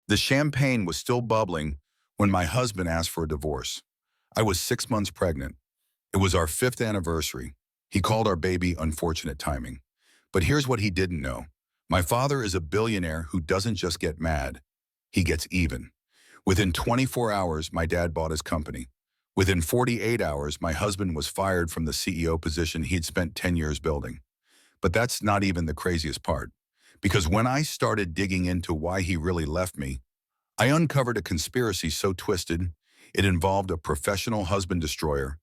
The champagne was still bubbling when my husband asked for a divorce. I was 6 months pregnant. It was our 5th anniversary. He called our baby unfortunate timing. But here's what he didn't know. My father is a billionaire who doesn't just get mad. He gets even. Within 24 hours, my dad bought his company. Within 48 hours, my husband was fired from the CEO position he'd spent 10 years building. But that's not even the craziest part. Because when I started digging into why he really left me, I uncovered a conspiracy so twisted, it involved a professional husband destroyer,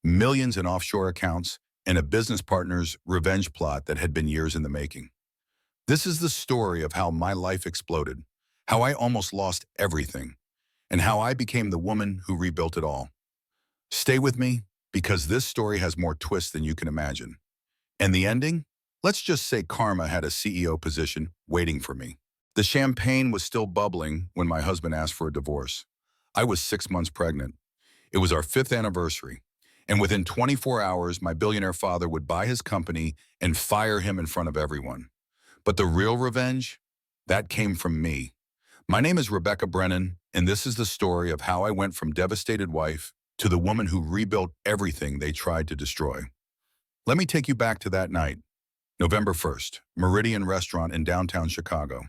millions in offshore accounts, and a business partner's revenge plot that had been years in the making. This is the story of how my life exploded, how I almost lost everything, and how I became the woman who rebuilt it all. Stay with me, because this story has more twists than you can imagine. And the ending? Let's just say karma had a CEO position waiting for me. The champagne was still bubbling when my husband asked for a divorce. I was 6 months pregnant. It was our 5th anniversary. And within 24 hours, my billionaire father would buy his company and fire him in front of everyone. But the real revenge? That came from me. My name is Rebecca Brennan, and this is the story of how I went from devastated wife to the woman who rebuilt everything they tried to destroy. Let me take you back to that night. November 1st, Meridian Restaurant in downtown Chicago.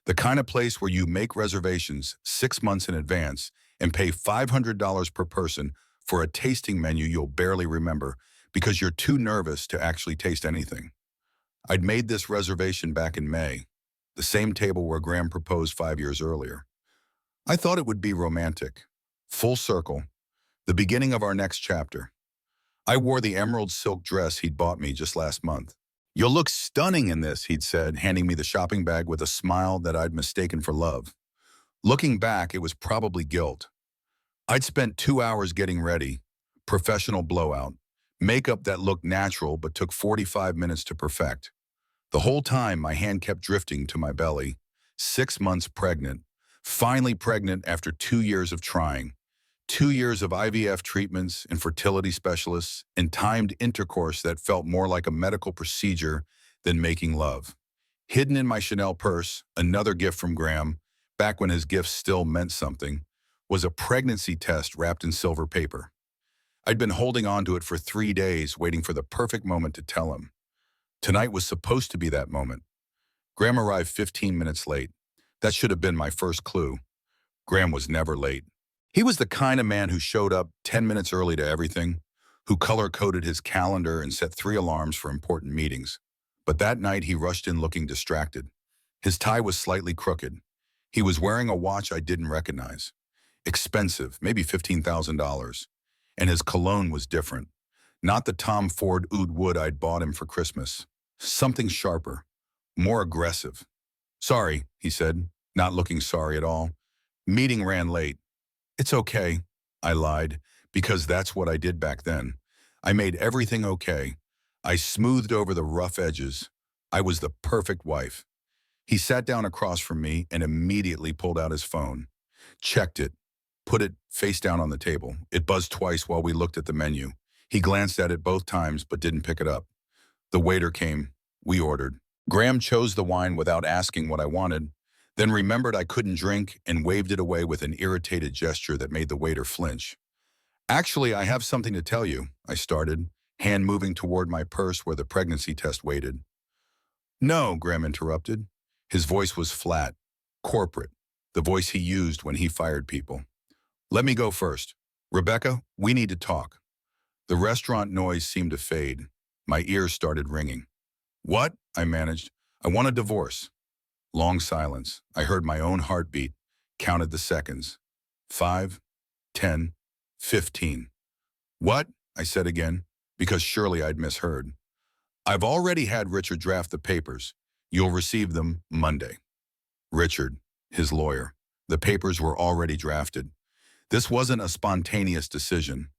The kind of place where you make reservations 6 months in advance and pay $500 per person for a tasting menu you'll barely remember because you're too nervous to actually taste anything. I'd made this reservation back in May, the same table where Graham proposed 5 years earlier. I thought it would be romantic, full circle, the beginning of our next chapter. I wore the emerald silk dress he'd bought me just last month. "You'll look stunning in this," he'd said, handing me the shopping bag with a smile that I'd mistaken for love. Looking back, it was probably guilt. I'd spent 2 hours getting ready, professional blowout, makeup that looked natural but took 45 minutes to perfect. The whole time, my hand kept drifting to my belly. 6 months pregnant, finally pregnant after 2 years of trying. 2 years of IVF treatments and fertility specialists and timed intercourse that felt more like a medical procedure than making love. Hidden in my Chanel purse, another gift from Graham, back when his gifts still meant something, was a pregnancy test wrapped in silver paper. I'd been holding on to it for 3 days, waiting for the perfect moment to tell him. Tonight was supposed to be that moment. Graham arrived 15 minutes late. That should have been my first clue. Graham was never late. He was the kind of man who showed up 10 minutes early to everything, who color-coded his calendar and set 3 alarms for important meetings. But that night he rushed in looking distracted. His tie was slightly crooked. He was wearing a watch I didn't recognize. Expensive, maybe $15,000. And his cologne was different. Not the Tom Ford Oud Wood I'd bought him for Christmas. Something sharper, more aggressive. "Sorry," he said, not looking sorry at all. "Meeting ran late." "It's okay," I lied, because that's what I did back then. I made everything okay. I smoothed over the rough edges. I was the perfect wife. He sat down across from me and immediately pulled out his phone. Checked it, put it face down on the table. It buzzed twice while we looked at the menu. He glanced at it both times but didn't pick it up. The waiter came. We ordered. Graham chose the wine without asking what I wanted, then remembered I couldn't drink and waved it away with an irritated gesture that made the waiter flinch. "Actually, I have something to tell you," I started, hand moving toward my purse where the pregnancy test waited. "No," Graham interrupted. His voice was flat, corporate, the voice he used when he fired people. "Let me go first. Rebecca, we need to talk." The restaurant noise seemed to fade. My ears started ringing. "What?" I managed. "I want a divorce." Long silence. I heard my own heartbeat, counted the seconds. 5, 10, 15. "What?" I said again, because surely I'd misheard. "I've already had Richard draft the papers. You'll receive them Monday." Richard, his lawyer. The papers were already drafted. This wasn't a spontaneous decision.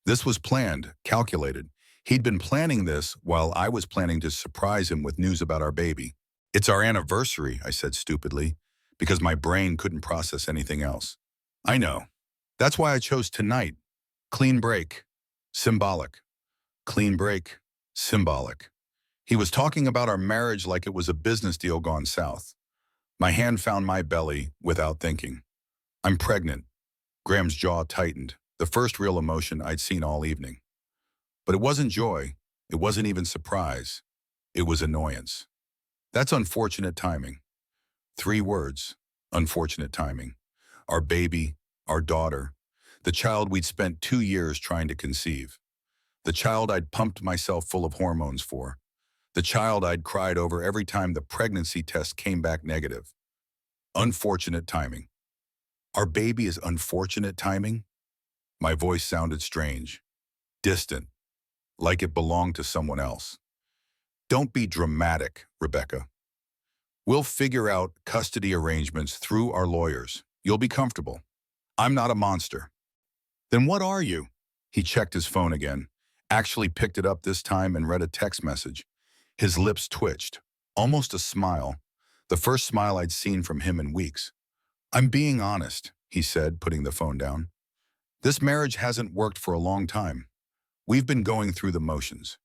This was planned, calculated. He'd been planning this while I was planning to surprise him with news about our baby. "It's our anniversary," I said stupidly, because my brain couldn't process anything else. "I know. That's why I chose tonight. Clean break. Symbolic. Clean break. Symbolic." He was talking about our marriage like it was a business deal gone south. My hand found my belly without thinking. I'm pregnant. Graham's jaw tightened, the first real emotion I'd seen all evening. But it wasn't joy. It wasn't even surprise. It was annoyance. That's unfortunate timing. 3 words. Unfortunate timing. Our baby, our daughter, the child we'd spent 2 years trying to conceive. The child I'd pumped myself full of hormones for. The child I'd cried over every time the pregnancy test came back negative. Unfortunate timing. Our baby is unfortunate timing? My voice sounded strange, distant, like it belonged to someone else. Don't be dramatic, Rebecca. We'll figure out custody arrangements through our lawyers. You'll be comfortable. I'm not a monster. Then what are you? He checked his phone again, actually picked it up this time and read a text message. His lips twitched, almost a smile, the first smile I'd seen from him in weeks. I'm being honest, he said, putting the phone down. This marriage hasn't worked for a long time. We've been going through the motions.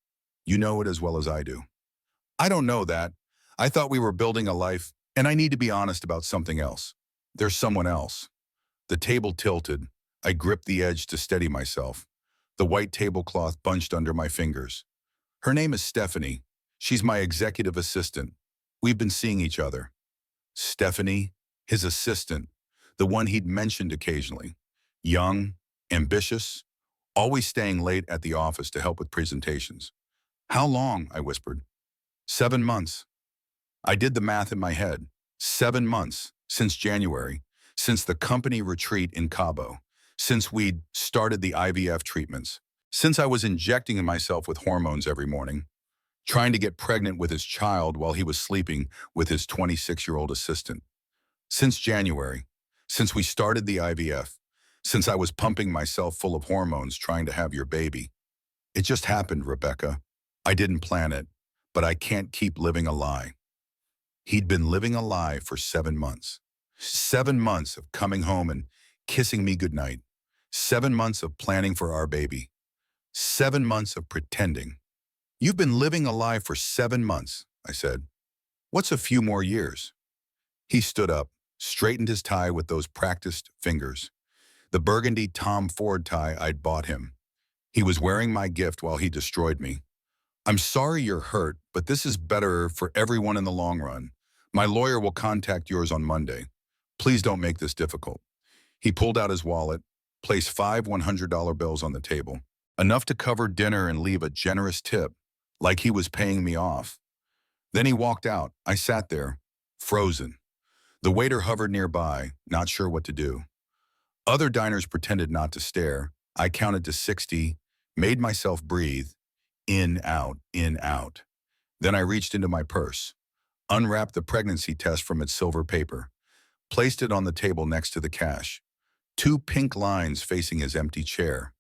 You know it as well as I do. I don't know that. I thought we were building a life, and I need to be honest about something else. There's someone else. The table tilted. I gripped the edge to steady myself. The white tablecloth bunched under my fingers. Her name is Stephanie. She's my executive assistant. We've been seeing each other. Stephanie, his assistant, the one he'd mentioned occasionally. Young, ambitious, always staying late at the office to help with presentations. How long? I whispered. 7 months. I did the math in my head. 7 months, since January, since the company retreat in Cabo, since we'd started the IVF treatments, since I was injecting myself with hormones every morning, trying to get pregnant with his child while he was sleeping with his 26-year-old assistant. Since January, since we started the IVF, since I was pumping myself full of hormones trying to have your baby. It just happened, Rebecca. I didn't plan it, but I can't keep living a lie. He'd been living a lie for 7 months. 7 months of coming home and kissing me goodnight. 7 months of planning for our baby. 7 months of pretending. You've been living a lie for 7 months, I said. What's a few more years? He stood up, straightened his tie with those practiced fingers. The burgundy Tom Ford tie I'd bought him. He was wearing my gift while he destroyed me. I'm sorry you're hurt, but this is better for everyone in the long run. My lawyer will contact yours on Monday. Please don't make this difficult. He pulled out his wallet, placed 5 $100 bills on the table, enough to cover dinner and leave a generous tip, like he was paying me off. Then he walked out. I sat there, frozen. The waiter hovered nearby, not sure what to do. Other diners pretended not to stare. I counted to 60, made myself breathe. In, out, in, out. Then I reached into my purse, unwrapped the pregnancy test from its silver paper, placed it on the table next to the cash. 2 pink lines facing his empty chair.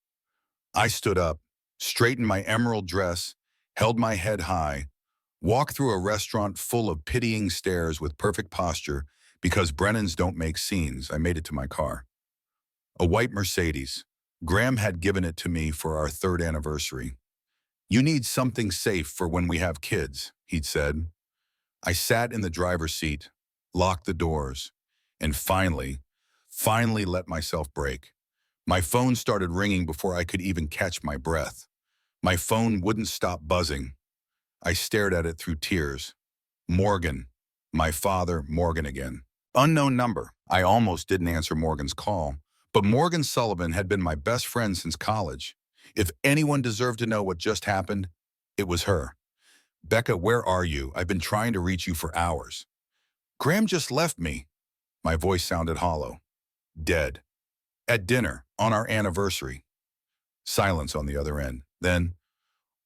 I stood up, straightened my emerald dress, held my head high, walked through a restaurant full of pitying stares with perfect posture because Brennans don't make scenes. I made it to my car. A white Mercedes. Graham had given it to me for our 3rd anniversary. You need something safe for when we have kids, he'd said. I sat in the driver's seat, locked the doors, and finally let myself break. My phone started ringing before I could even catch my breath. My phone wouldn't stop buzzing. I stared at it through tears. Morgan. My father, Morgan again. Unknown number. I almost didn't answer Morgan's call, but Morgan Sullivan had been my best friend since college. If anyone deserved to know what just happened, it was her. Becca, where are you? I've been trying to reach you for hours. Graham just left me. My voice sounded hollow. Dead. At dinner, on our anniversary. Silence on the other end. Then,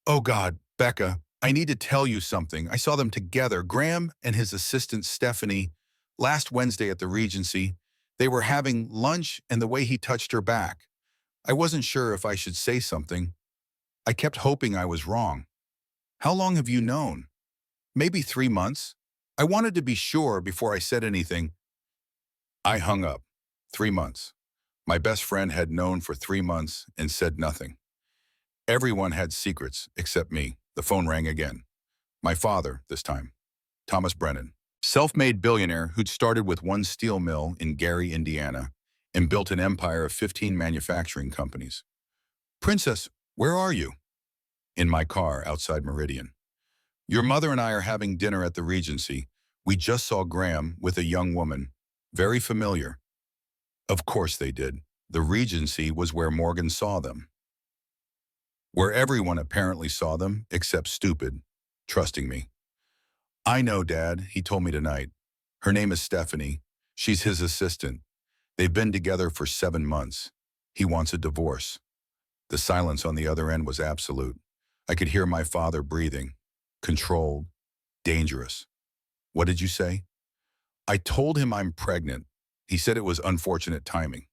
oh God, Becca, I need to tell you something. I saw them together, Graham and his assistant Stephanie, last Wednesday at the Regency. They were having lunch and the way he touched her back. I wasn't sure if I should say something. I kept hoping I was wrong. How long have you known? Maybe 3 months. I wanted to be sure before I said anything. I hung up. 3 months. My best friend had known for 3 months and said nothing. Everyone had secrets except me. The phone rang again. My father, this time. Thomas Brennan. Self-made billionaire who'd started with one steel mill in Gary, Indiana, and built an empire of 15 manufacturing companies. Princess, where are you? In my car outside Meridian. Your mother and I are having dinner at the Regency. We just saw Graham with a young woman. Very familiar. Of course they did. The Regency was where Morgan saw them. Where everyone apparently saw them, except stupid, trusting me. I know, Dad, he told me tonight. Her name is Stephanie. She's his assistant. They've been together for 7 months. He wants a divorce. The silence on the other end was absolute. I could hear my father breathing. Controlled. Dangerous. What did you say? I told him I'm pregnant. He said it was unfortunate timing.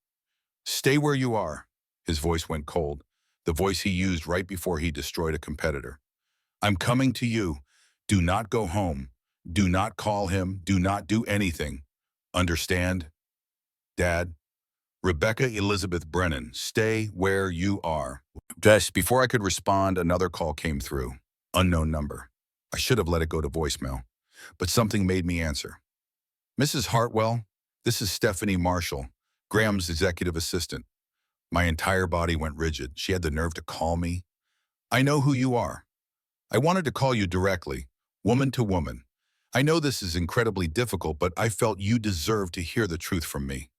Stay where you are. His voice went cold, the voice he used right before he destroyed a competitor. I'm coming to you. Do not go home. Do not call him. Do not do anything. Understand? Dad? Rebecca Elizabeth Brennan, stay where you are. Just before I could respond, another call came through. Unknown number. I should have let it go to voicemail, but something made me answer. Mrs. Hartwell, this is Stephanie Marshall, Graham's executive assistant. My entire body went rigid. She had the nerve to call me. I know who you are. I wanted to call you directly, woman to woman. I know this is incredibly difficult, but I felt you deserved to hear the truth from me.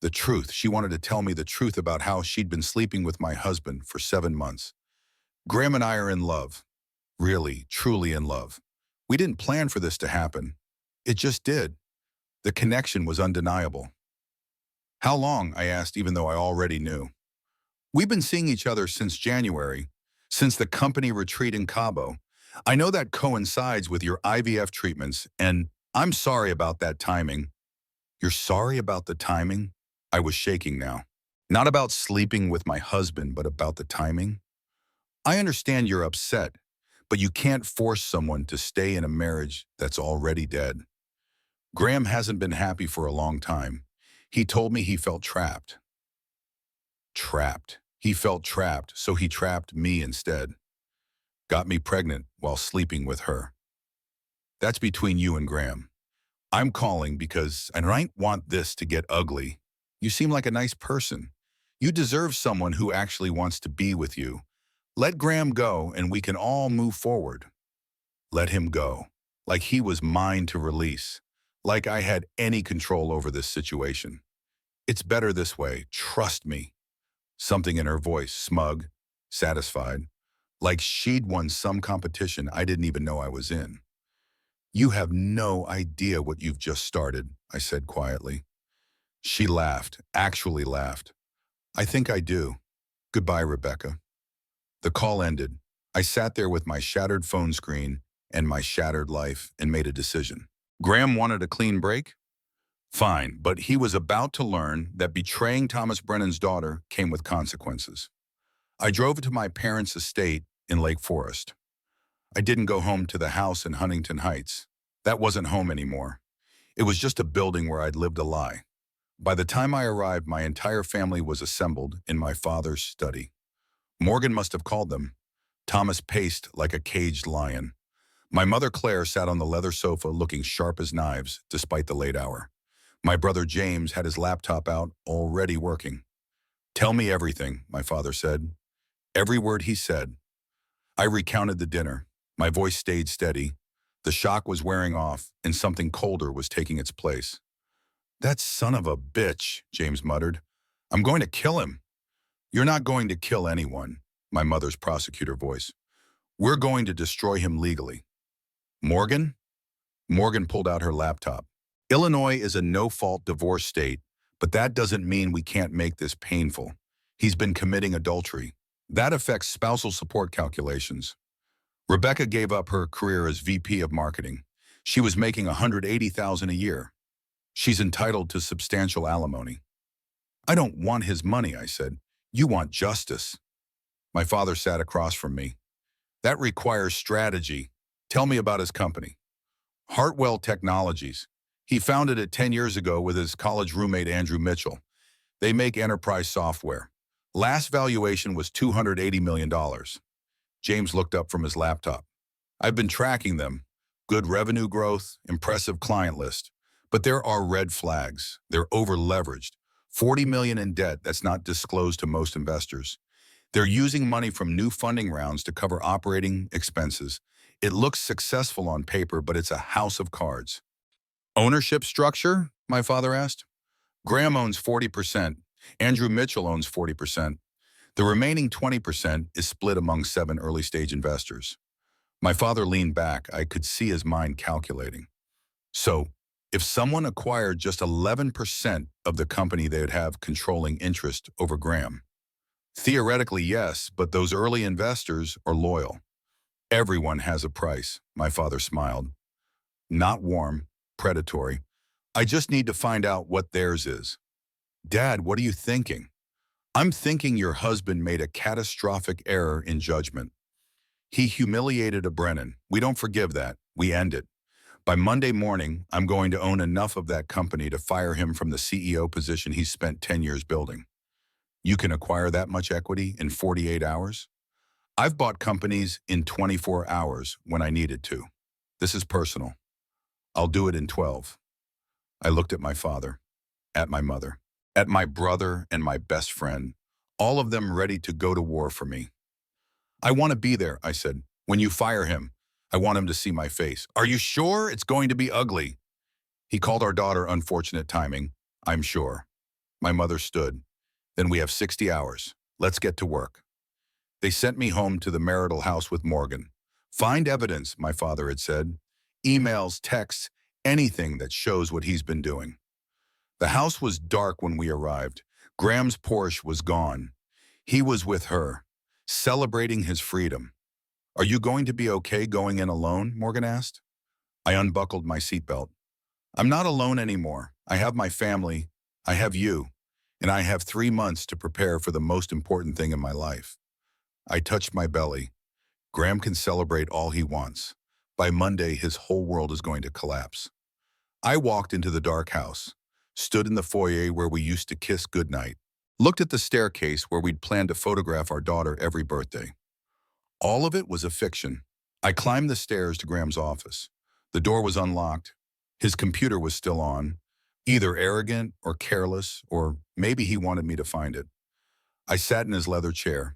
The truth. She wanted to tell me the truth about how she'd been sleeping with my husband for 7 months. Graham and I are in love. Really, truly in love. We didn't plan for this to happen. It just did. The connection was undeniable. How long? I asked, even though I already knew. We've been seeing each other since January, since the company retreat in Cabo. I know that coincides with your IVF treatments, and I'm sorry about that timing. You're sorry about the timing? I was shaking now. Not about sleeping with my husband, but about the timing. I understand you're upset, but you can't force someone to stay in a marriage that's already dead. Graham hasn't been happy for a long time. He told me he felt trapped. Trapped. He felt trapped, so he trapped me instead. Got me pregnant while sleeping with her. That's between you and Graham. I'm calling because I don't want this to get ugly. You seem like a nice person. You deserve someone who actually wants to be with you. Let Graham go and we can all move forward. Let him go. Like he was mine to release. Like I had any control over this situation. It's better this way. Trust me. Something in her voice, smug, satisfied. Like she'd won some competition I didn't even know I was in. You have no idea what you've just started, I said quietly. She laughed, actually laughed. I think I do. Goodbye, Rebecca. The call ended. I sat there with my shattered phone screen and my shattered life and made a decision. Graham wanted a clean break? Fine, but he was about to learn that betraying Thomas Brennan's daughter came with consequences. I drove to my parents' estate in Lake Forest. I didn't go home to the house in Huntington Heights. That wasn't home anymore. It was just a building where I'd lived a lie. By the time I arrived, my entire family was assembled in my father's study. Morgan must have called them. Thomas paced like a caged lion. My mother Claire sat on the leather sofa looking sharp as knives despite the late hour. My brother James had his laptop out, already working. Tell me everything, my father said. Every word he said. I recounted the dinner. My voice stayed steady. The shock was wearing off, and something colder was taking its place. That son of a bitch, James muttered. I'm going to kill him. You're not going to kill anyone, my mother's prosecutor voice. We're going to destroy him legally. Morgan? Morgan pulled out her laptop. Illinois is a no-fault divorce state, but that doesn't mean we can't make this painful. He's been committing adultery. That affects spousal support calculations. Rebecca gave up her career as VP of marketing. She was making $180,000 a year. She's entitled to substantial alimony. I don't want his money, I said. You want justice. My father sat across from me. That requires strategy. Tell me about his company. Hartwell Technologies. He founded it 10 years ago with his college roommate Andrew Mitchell. They make enterprise software. Last valuation was $280 million. James looked up from his laptop. I've been tracking them. Good revenue growth, impressive client list. But there are red flags. They're over-leveraged. 40 million in debt that's not disclosed to most investors. They're using money from new funding rounds to cover operating expenses. It looks successful on paper, but it's a house of cards. Ownership structure? My father asked. Graham owns 40%. Andrew Mitchell owns 40%. The remaining 20% is split among 7 early-stage investors. My father leaned back. I could see his mind calculating. So, if someone acquired just 11% of the company, they would have controlling interest over Graham. Theoretically, yes, but those early investors are loyal. Everyone has a price, my father smiled. Not warm, predatory. I just need to find out what theirs is. Dad, what are you thinking? I'm thinking your husband made a catastrophic error in judgment. He humiliated a Brennan. We don't forgive that. We end it. By Monday morning, I'm going to own enough of that company to fire him from the CEO position he's spent 10 years building. You can acquire that much equity in 48 hours? I've bought companies in 24 hours when I needed to. This is personal. I'll do it in 12. I looked at my father, at my mother, at my brother and my best friend, all of them ready to go to war for me. I want to be there, I said. When you fire him, I want him to see my face. Are you sure it's going to be ugly? He called our daughter unfortunate timing. I'm sure. My mother stood. Then we have 60 hours. Let's get to work. They sent me home to the marital house with Morgan. Find evidence, my father had said. Emails, texts, anything that shows what he's been doing. The house was dark when we arrived. Graham's Porsche was gone. He was with her, celebrating his freedom. Are you going to be okay going in alone? Morgan asked. I unbuckled my seatbelt. I'm not alone anymore. I have my family. I have you. And I have 3 months to prepare for the most important thing in my life. I touched my belly. Graham can celebrate all he wants. By Monday, his whole world is going to collapse. I walked into the dark house, stood in the foyer where we used to kiss goodnight, looked at the staircase where we'd planned to photograph our daughter every birthday. All of it was a fiction. I climbed the stairs to Graham's office. The door was unlocked. His computer was still on, either arrogant or careless, or maybe he wanted me to find it. I sat in his leather chair,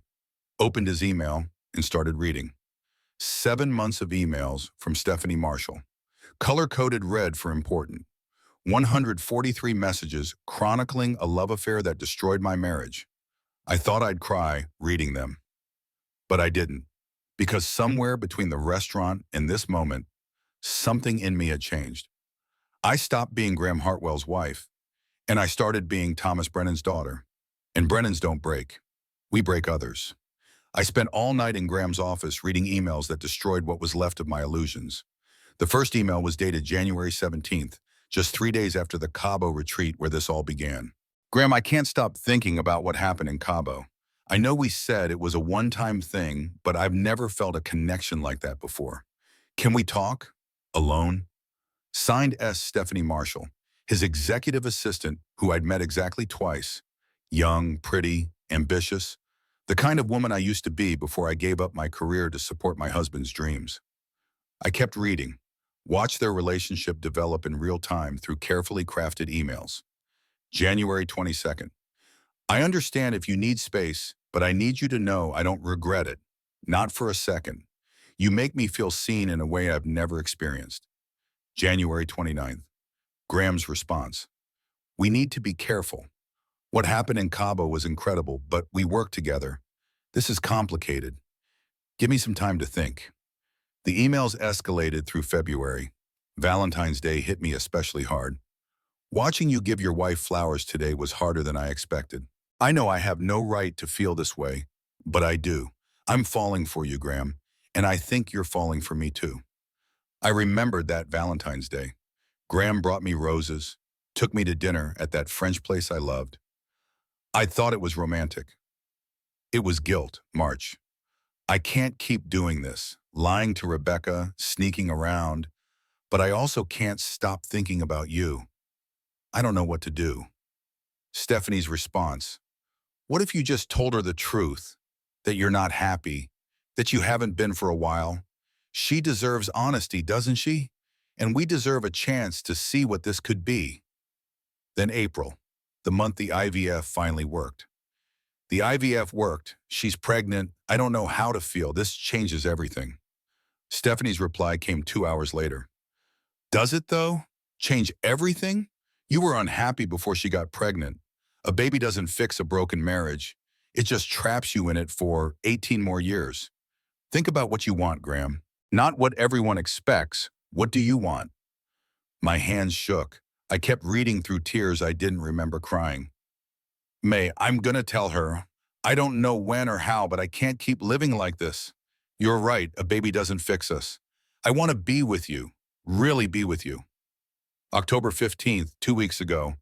opened his email, and started reading. 7 months of emails from Stephanie Marshall, color-coded red for important. 143 messages chronicling a love affair that destroyed my marriage. I thought I'd cry reading them, but I didn't, because somewhere between the restaurant and this moment, something in me had changed. I stopped being Graham Hartwell's wife, and I started being Thomas Brennan's daughter. And Brennans don't break. We break others. I spent all night in Graham's office reading emails that destroyed what was left of my illusions. The first email was dated January 17th, just 3 days after the Cabo retreat where this all began. Graham, I can't stop thinking about what happened in Cabo. I know we said it was a one-time thing, but I've never felt a connection like that before. Can we talk? Alone? Signed S. Stephanie Marshall, his executive assistant, who I'd met exactly twice. Young, pretty, ambitious. The kind of woman I used to be before I gave up my career to support my husband's dreams. I kept reading, watched their relationship develop in real time through carefully crafted emails. January 22nd. I understand if you need space, but I need you to know I don't regret it. Not for a second. You make me feel seen in a way I've never experienced. January 29th. Graham's response. We need to be careful. What happened in Cabo was incredible, but we work together. This is complicated. Give me some time to think. The emails escalated through February. Valentine's Day hit me especially hard. Watching you give your wife flowers today was harder than I expected. I know I have no right to feel this way, but I do. I'm falling for you, Graham, and I think you're falling for me too. I remembered that Valentine's Day. Graham brought me roses, took me to dinner at that French place I loved. I thought it was romantic. It was guilt, March. I can't keep doing this, lying to Rebecca, sneaking around, but I also can't stop thinking about you. I don't know what to do. Stephanie's response. What if you just told her the truth, that you're not happy, that you haven't been for a while? She deserves honesty, doesn't she? And we deserve a chance to see what this could be. Then April, the month the IVF finally worked. The IVF worked. She's pregnant. I don't know how to feel. This changes everything. Stephanie's reply came 2 hours later. Does it, though? Change everything? You were unhappy before she got pregnant. A baby doesn't fix a broken marriage. It just traps you in it for 18 more years. Think about what you want, Graham. Not what everyone expects. What do you want? My hands shook. I kept reading through tears I didn't remember crying. May, I'm gonna tell her. I don't know when or how, but I can't keep living like this. You're right, a baby doesn't fix us. I want to be with you, really be with you. October 15th, 2 weeks ago.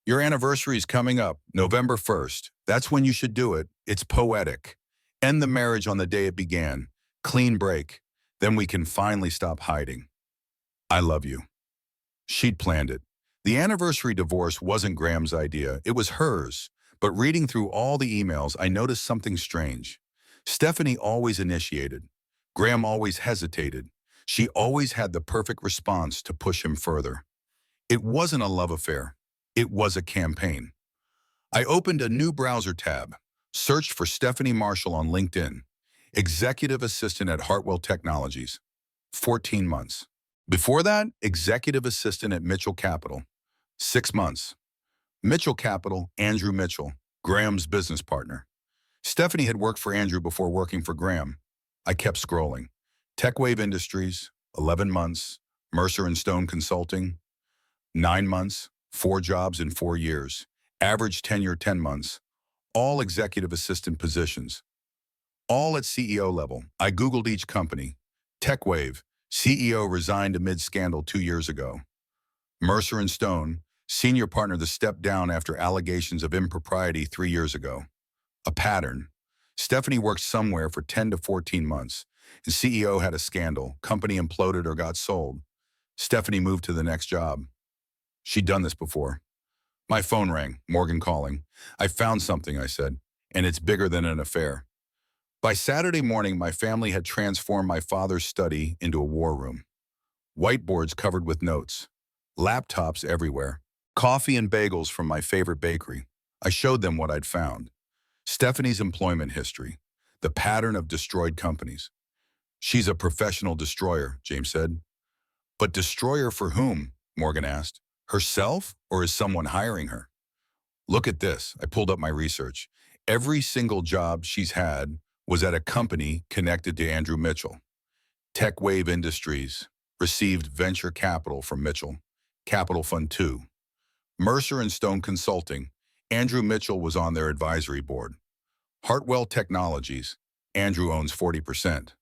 Your anniversary is coming up, November 1st. That's when you should do it. It's poetic. End the marriage on the day it began. Clean break. Then we can finally stop hiding. I love you. She'd planned it. The anniversary divorce wasn't Graham's idea, it was hers. But reading through all the emails, I noticed something strange. Stephanie always initiated. Graham always hesitated. She always had the perfect response to push him further. It wasn't a love affair. It was a campaign. I opened a new browser tab, searched for Stephanie Marshall on LinkedIn, executive assistant at Hartwell Technologies, 14 months. Before that, executive assistant at Mitchell Capital, 6 months. Mitchell Capital, Andrew Mitchell, Graham's business partner. Stephanie had worked for Andrew before working for Graham. I kept scrolling. TechWave Industries, 11 months. Mercer and Stone Consulting, 9 months. 4 jobs in 4 years. Average tenure 10 months. All executive assistant positions. All at CEO level. I Googled each company. TechWave, CEO resigned amid scandal 2 years ago. Mercer and Stone, senior partner that stepped down after allegations of impropriety 3 years ago. A pattern. Stephanie worked somewhere for 10 to 14 months, and CEO had a scandal, company imploded or got sold. Stephanie moved to the next job. She'd done this before. My phone rang, Morgan calling. I found something, I said, and it's bigger than an affair. By Saturday morning, my family had transformed my father's study into a war room. Whiteboards covered with notes, laptops everywhere, coffee and bagels from my favorite bakery. I showed them what I'd found. Stephanie's employment history, the pattern of destroyed companies. She's a professional destroyer, James said. But destroyer for whom? Morgan asked. Herself, or is someone hiring her? Look at this. I pulled up my research. Every single job she's had was at a company connected to Andrew Mitchell. TechWave Industries received venture capital from Mitchell, Capital Fund 2. Mercer and Stone Consulting, Andrew Mitchell was on their advisory board. Hartwell Technologies, Andrew owns 40%.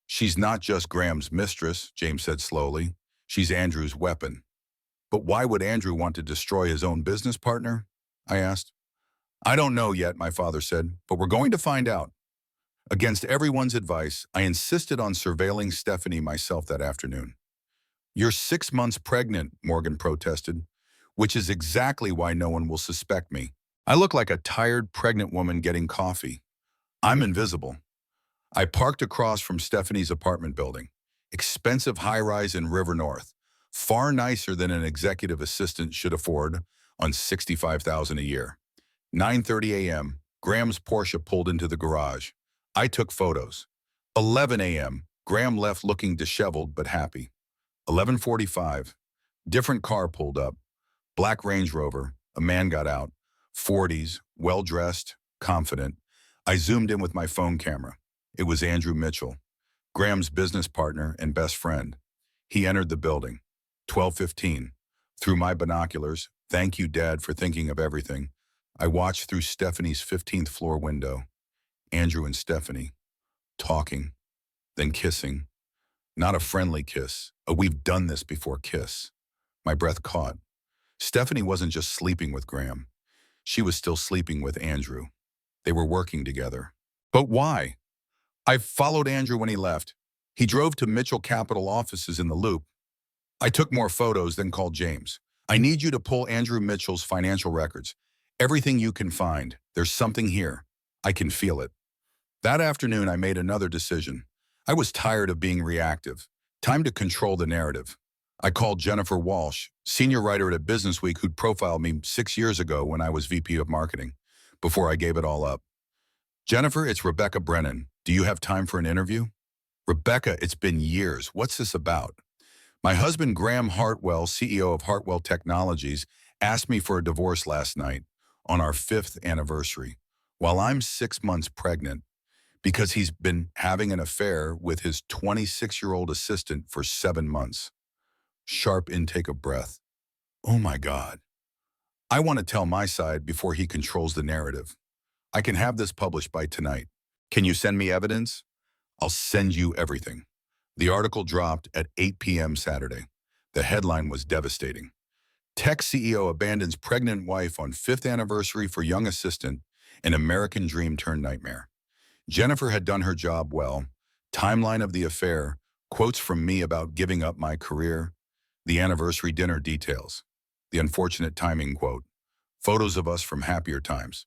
She's not just Graham's mistress, James said slowly. She's Andrew's weapon. But why would Andrew want to destroy his own business partner? I asked. I don't know yet, my father said, but we're going to find out. Against everyone's advice, I insisted on surveilling Stephanie myself that afternoon. You're 6 months pregnant, Morgan protested, which is exactly why no one will suspect me. I look like a tired, pregnant woman getting coffee. I'm invisible. I parked across from Stephanie's apartment building, expensive high-rise in River North, far nicer than an executive assistant should afford on $65,000 a year. 9:30 a.m., Graham's Porsche pulled into the garage. I took photos. 11 a.m., Graham left looking disheveled but happy. 11:45, different car pulled up. Black Range Rover, a man got out. 40s, well-dressed, confident. I zoomed in with my phone camera. It was Andrew Mitchell, Graham's business partner and best friend. He entered the building. 12:15. Through my binoculars, thank you, Dad, for thinking of everything. I watched through Stephanie's 15th floor window. Andrew and Stephanie, talking, then kissing. Not a friendly kiss, a we've done this before kiss. My breath caught. Stephanie wasn't just sleeping with Graham. She was still sleeping with Andrew. They were working together. But why? I followed Andrew when he left. He drove to Mitchell Capital offices in the Loop. I took more photos, then called James. I need you to pull Andrew Mitchell's financial records. Everything you can find. There's something here. I can feel it. That afternoon, I made another decision. I was tired of being reactive. Time to control the narrative. I called Jennifer Walsh, senior writer at Business Week who'd profiled me 6 years ago when I was VP of Marketing, before I gave it all up. Jennifer, it's Rebecca Brennan. Do you have time for an interview? Rebecca, it's been years. What's this about? My husband, Graham Hartwell, CEO of Hartwell Technologies, asked me for a divorce last night on our 5th anniversary, while I'm 6 months pregnant, because he's been having an affair with his 26-year-old assistant for 7 months. Sharp intake of breath. Oh my God. I want to tell my side before he controls the narrative. I can have this published by tonight. Can you send me evidence? I'll send you everything. The article dropped at 8 p.m. Saturday. The headline was devastating. Tech CEO abandons pregnant wife on 5th anniversary for young assistant, an American dream turned nightmare. Jennifer had done her job well. Timeline of the affair, quotes from me about giving up my career, the anniversary dinner details, the unfortunate timing quote, photos of us from happier times,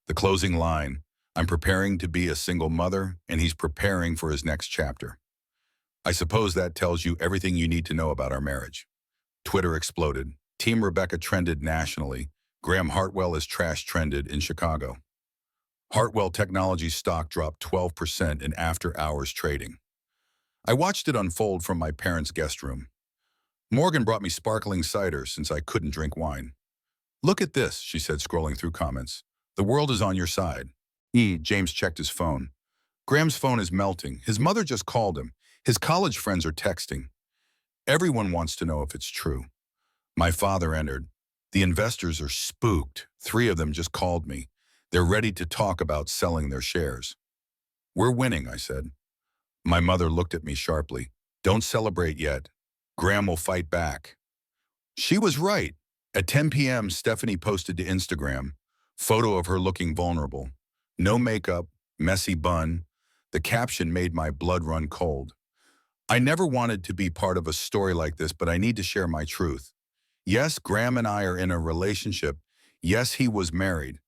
the closing line, I'm preparing to be a single mother and he's preparing for his next chapter. I suppose that tells you everything you need to know about our marriage. Twitter exploded. Team Rebecca trended nationally. Graham Hartwell is trash trended in Chicago. Hartwell Technologies stock dropped 12% in after-hours trading. I watched it unfold from my parents' guest room. Morgan brought me sparkling cider since I couldn't drink wine. Look at this, she said, scrolling through comments. The world is on your side. James checked his phone. Graham's phone is melting. His mother just called him. His college friends are texting. Everyone wants to know if it's true. My father entered. The investors are spooked. 3 of them just called me. They're ready to talk about selling their shares. We're winning, I said. My mother looked at me sharply. Don't celebrate yet. Graham will fight back. She was right. At 10 p.m., Stephanie posted to Instagram, photo of her looking vulnerable. No makeup, messy bun. The caption made my blood run cold. I never wanted to be part of a story like this, but I need to share my truth. Yes, Graham and I are in a relationship. Yes, he was married.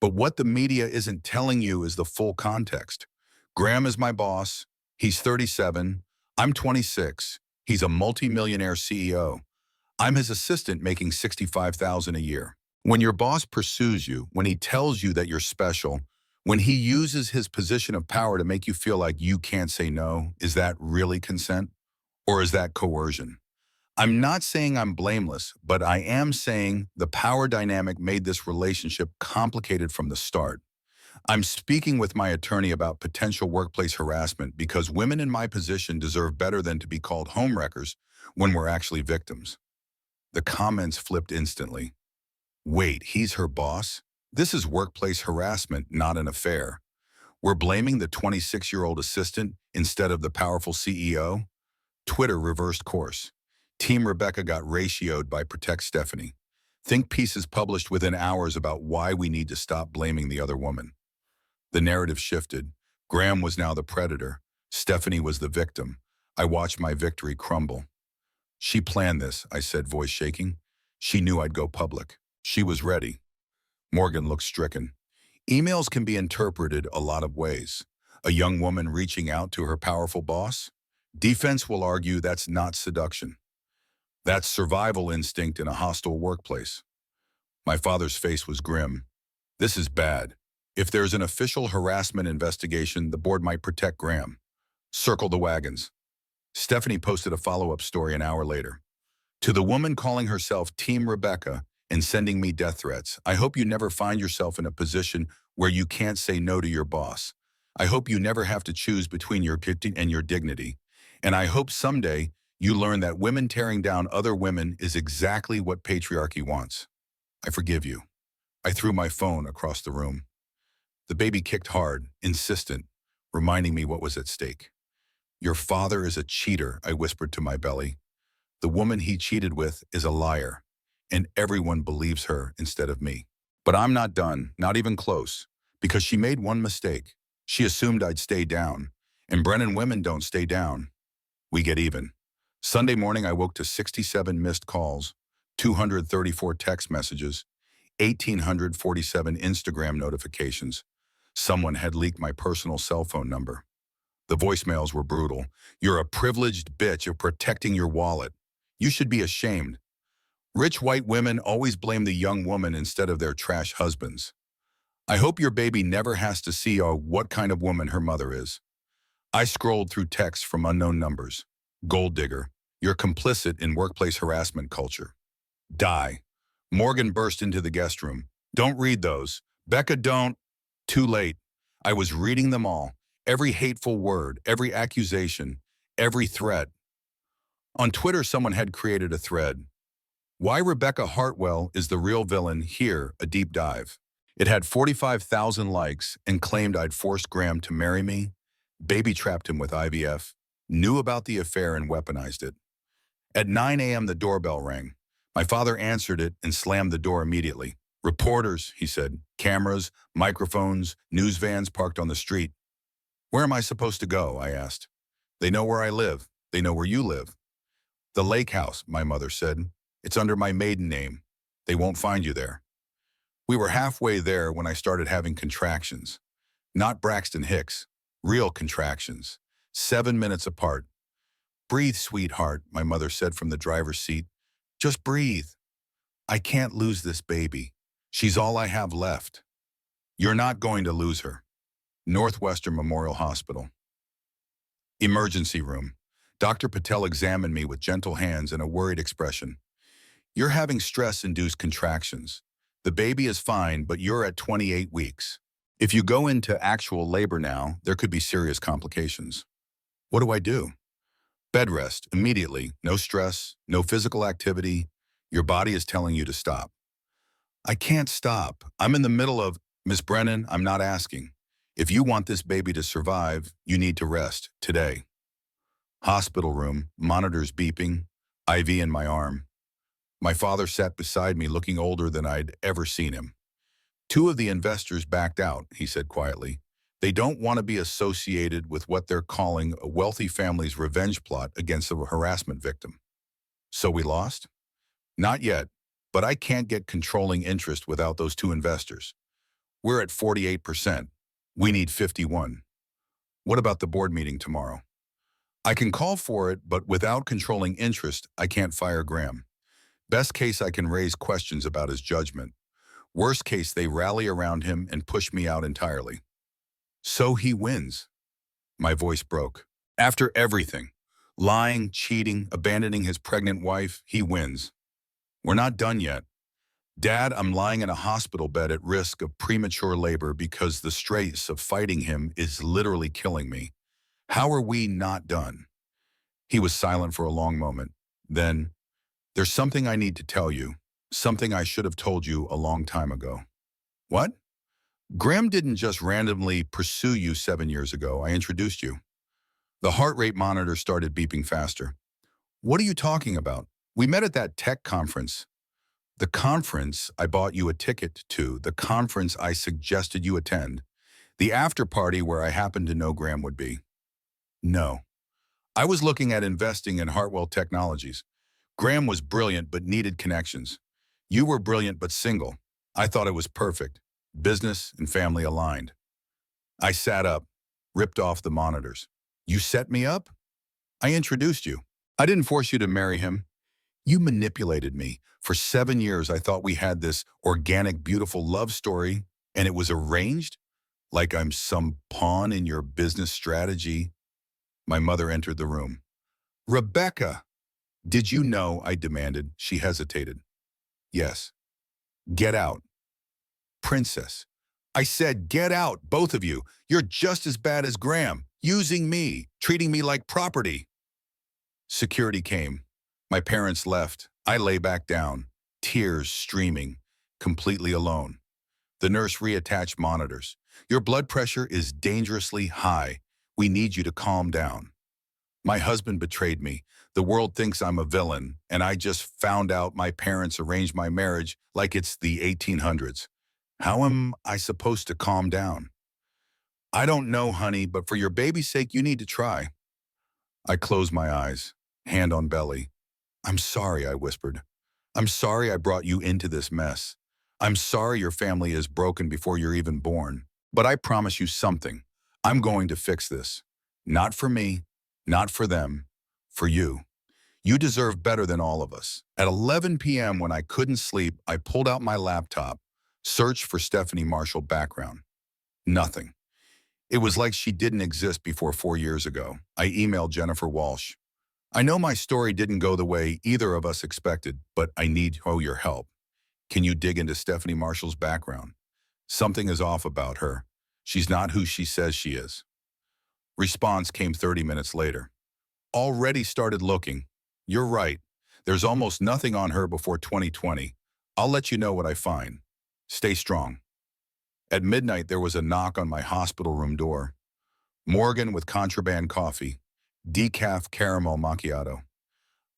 But what the media isn't telling you is the full context. Graham is my boss. He's 37. I'm 26. He's a multi-millionaire CEO. I'm his assistant making $65,000 a year. When your boss pursues you, when he tells you that you're special, when he uses his position of power to make you feel like you can't say no, is that really consent? Or is that coercion? I'm not saying I'm blameless, but I am saying the power dynamic made this relationship complicated from the start. I'm speaking with my attorney about potential workplace harassment because women in my position deserve better than to be called homewreckers when we're actually victims. The comments flipped instantly. Wait, he's her boss? This is workplace harassment, not an affair. We're blaming the 26-year-old assistant instead of the powerful CEO? Twitter reversed course. Team Rebecca got ratioed by Protect Stephanie. Think pieces published within hours about why we need to stop blaming the other woman. The narrative shifted. Graham was now the predator. Stephanie was the victim. I watched my victory crumble. She planned this, I said, voice shaking. She knew I'd go public. She was ready. Morgan looked stricken. Emails can be interpreted a lot of ways. A young woman reaching out to her powerful boss? Defense will argue that's not seduction. That's survival instinct in a hostile workplace. My father's face was grim. This is bad. If there's an official harassment investigation, the board might protect Graham. Circle the wagons. Stephanie posted a follow-up story an hour later. To the woman calling herself Team Rebecca and sending me death threats, I hope you never find yourself in a position where you can't say no to your boss. I hope you never have to choose between your beauty and your dignity. And I hope someday you learn that women tearing down other women is exactly what patriarchy wants. I forgive you. I threw my phone across the room. The baby kicked hard, insistent, reminding me what was at stake. Your father is a cheater, I whispered to my belly. The woman he cheated with is a liar, and everyone believes her instead of me. But I'm not done, not even close, because she made one mistake. She assumed I'd stay down, and Brennan women don't stay down. We get even. Sunday morning, I woke to 67 missed calls, 234 text messages, 1,847 Instagram notifications. Someone had leaked my personal cell phone number. The voicemails were brutal. You're a privileged bitch of protecting your wallet. You should be ashamed. Rich white women always blame the young woman instead of their trash husbands. I hope your baby never has to see what kind of woman her mother is. I scrolled through texts from unknown numbers. Gold digger, you're complicit in workplace harassment culture. Die. Morgan burst into the guest room. Don't read those. Becca, don't. Too late. I was reading them all. Every hateful word, every accusation, every threat. On Twitter, someone had created a thread. Why Rebecca Hartwell is the real villain, here, a deep dive. It had 45,000 likes and claimed I'd forced Graham to marry me, baby trapped him with IVF, knew about the affair and weaponized it. At 9 a.m. the doorbell rang. My father answered it and slammed the door immediately. Reporters, he said, cameras, microphones, news vans parked on the street. Where am I supposed to go? I asked. They know where I live. They know where you live. The lake house, my mother said. It's under my maiden name. They won't find you there. We were halfway there when I started having contractions. Not Braxton Hicks, real contractions. 7 minutes apart. Breathe, sweetheart, my mother said from the driver's seat. Just breathe. I can't lose this baby. She's all I have left. You're not going to lose her. Northwestern Memorial Hospital. Emergency room. Dr. Patel examined me with gentle hands and a worried expression. You're having stress-induced contractions. The baby is fine, but you're at 28 weeks. If you go into actual labor now, there could be serious complications. What do I do? Bed rest, immediately. No stress, no physical activity. Your body is telling you to stop. I can't stop. I'm in the middle of, Miss Brennan, I'm not asking. If you want this baby to survive, you need to rest, today. Hospital room, monitors beeping, IV in my arm. My father sat beside me looking older than I'd ever seen him. Two of the investors backed out, he said quietly. They don't want to be associated with what they're calling a wealthy family's revenge plot against a harassment victim. So we lost? Not yet, but I can't get controlling interest without those two investors. We're at 48%. We need 51. What about the board meeting tomorrow? I can call for it, but without controlling interest, I can't fire Graham. Best case, I can raise questions about his judgment. Worst case, they rally around him and push me out entirely. So he wins. My voice broke. After everything, lying, cheating, abandoning his pregnant wife, he wins. We're not done yet. Dad, I'm lying in a hospital bed at risk of premature labor because the stress of fighting him is literally killing me. How are we not done? He was silent for a long moment. Then, there's something I need to tell you, something I should have told you a long time ago. What? Graham didn't just randomly pursue you 7 years ago. I introduced you. The heart rate monitor started beeping faster. What are you talking about? We met at that tech conference. The conference I bought you a ticket to, the conference I suggested you attend, the after party where I happened to know Graham would be. No. I was looking at investing in Hartwell Technologies. Graham was brilliant but needed connections. You were brilliant but single. I thought it was perfect. Business and family aligned. I sat up, ripped off the monitors. You set me up? I introduced you. I didn't force you to marry him. You manipulated me. For 7 years, I thought we had this organic, beautiful love story, and it was arranged? Like I'm some pawn in your business strategy? My mother entered the room. Rebecca! Did you know? I demanded. She hesitated. Yes. Get out. Princess. I said, get out, both of you. You're just as bad as Graham, using me, treating me like property. Security came. My parents left. I lay back down, tears streaming, completely alone. The nurse reattached monitors. Your blood pressure is dangerously high. We need you to calm down. My husband betrayed me. The world thinks I'm a villain, and I just found out my parents arranged my marriage like it's the 1800s. How am I supposed to calm down? I don't know, honey, but for your baby's sake, you need to try. I closed my eyes, hand on belly. I'm sorry, I whispered. I'm sorry I brought you into this mess. I'm sorry your family is broken before you're even born. But I promise you something. I'm going to fix this. Not for me, not for them, for you. You deserve better than all of us. At 11 p.m. when I couldn't sleep, I pulled out my laptop, searched for Stephanie Marshall background. Nothing. It was like she didn't exist before 4 years ago. I emailed Jennifer Walsh. I know my story didn't go the way either of us expected, but I need your help. Can you dig into Stephanie Marshall's background? Something is off about her. She's not who she says she is. Response came 30 minutes later. Already started looking. You're right. There's almost nothing on her before 2020. I'll let you know what I find. Stay strong. At midnight, there was a knock on my hospital room door. Morgan with contraband coffee, decaf caramel macchiato.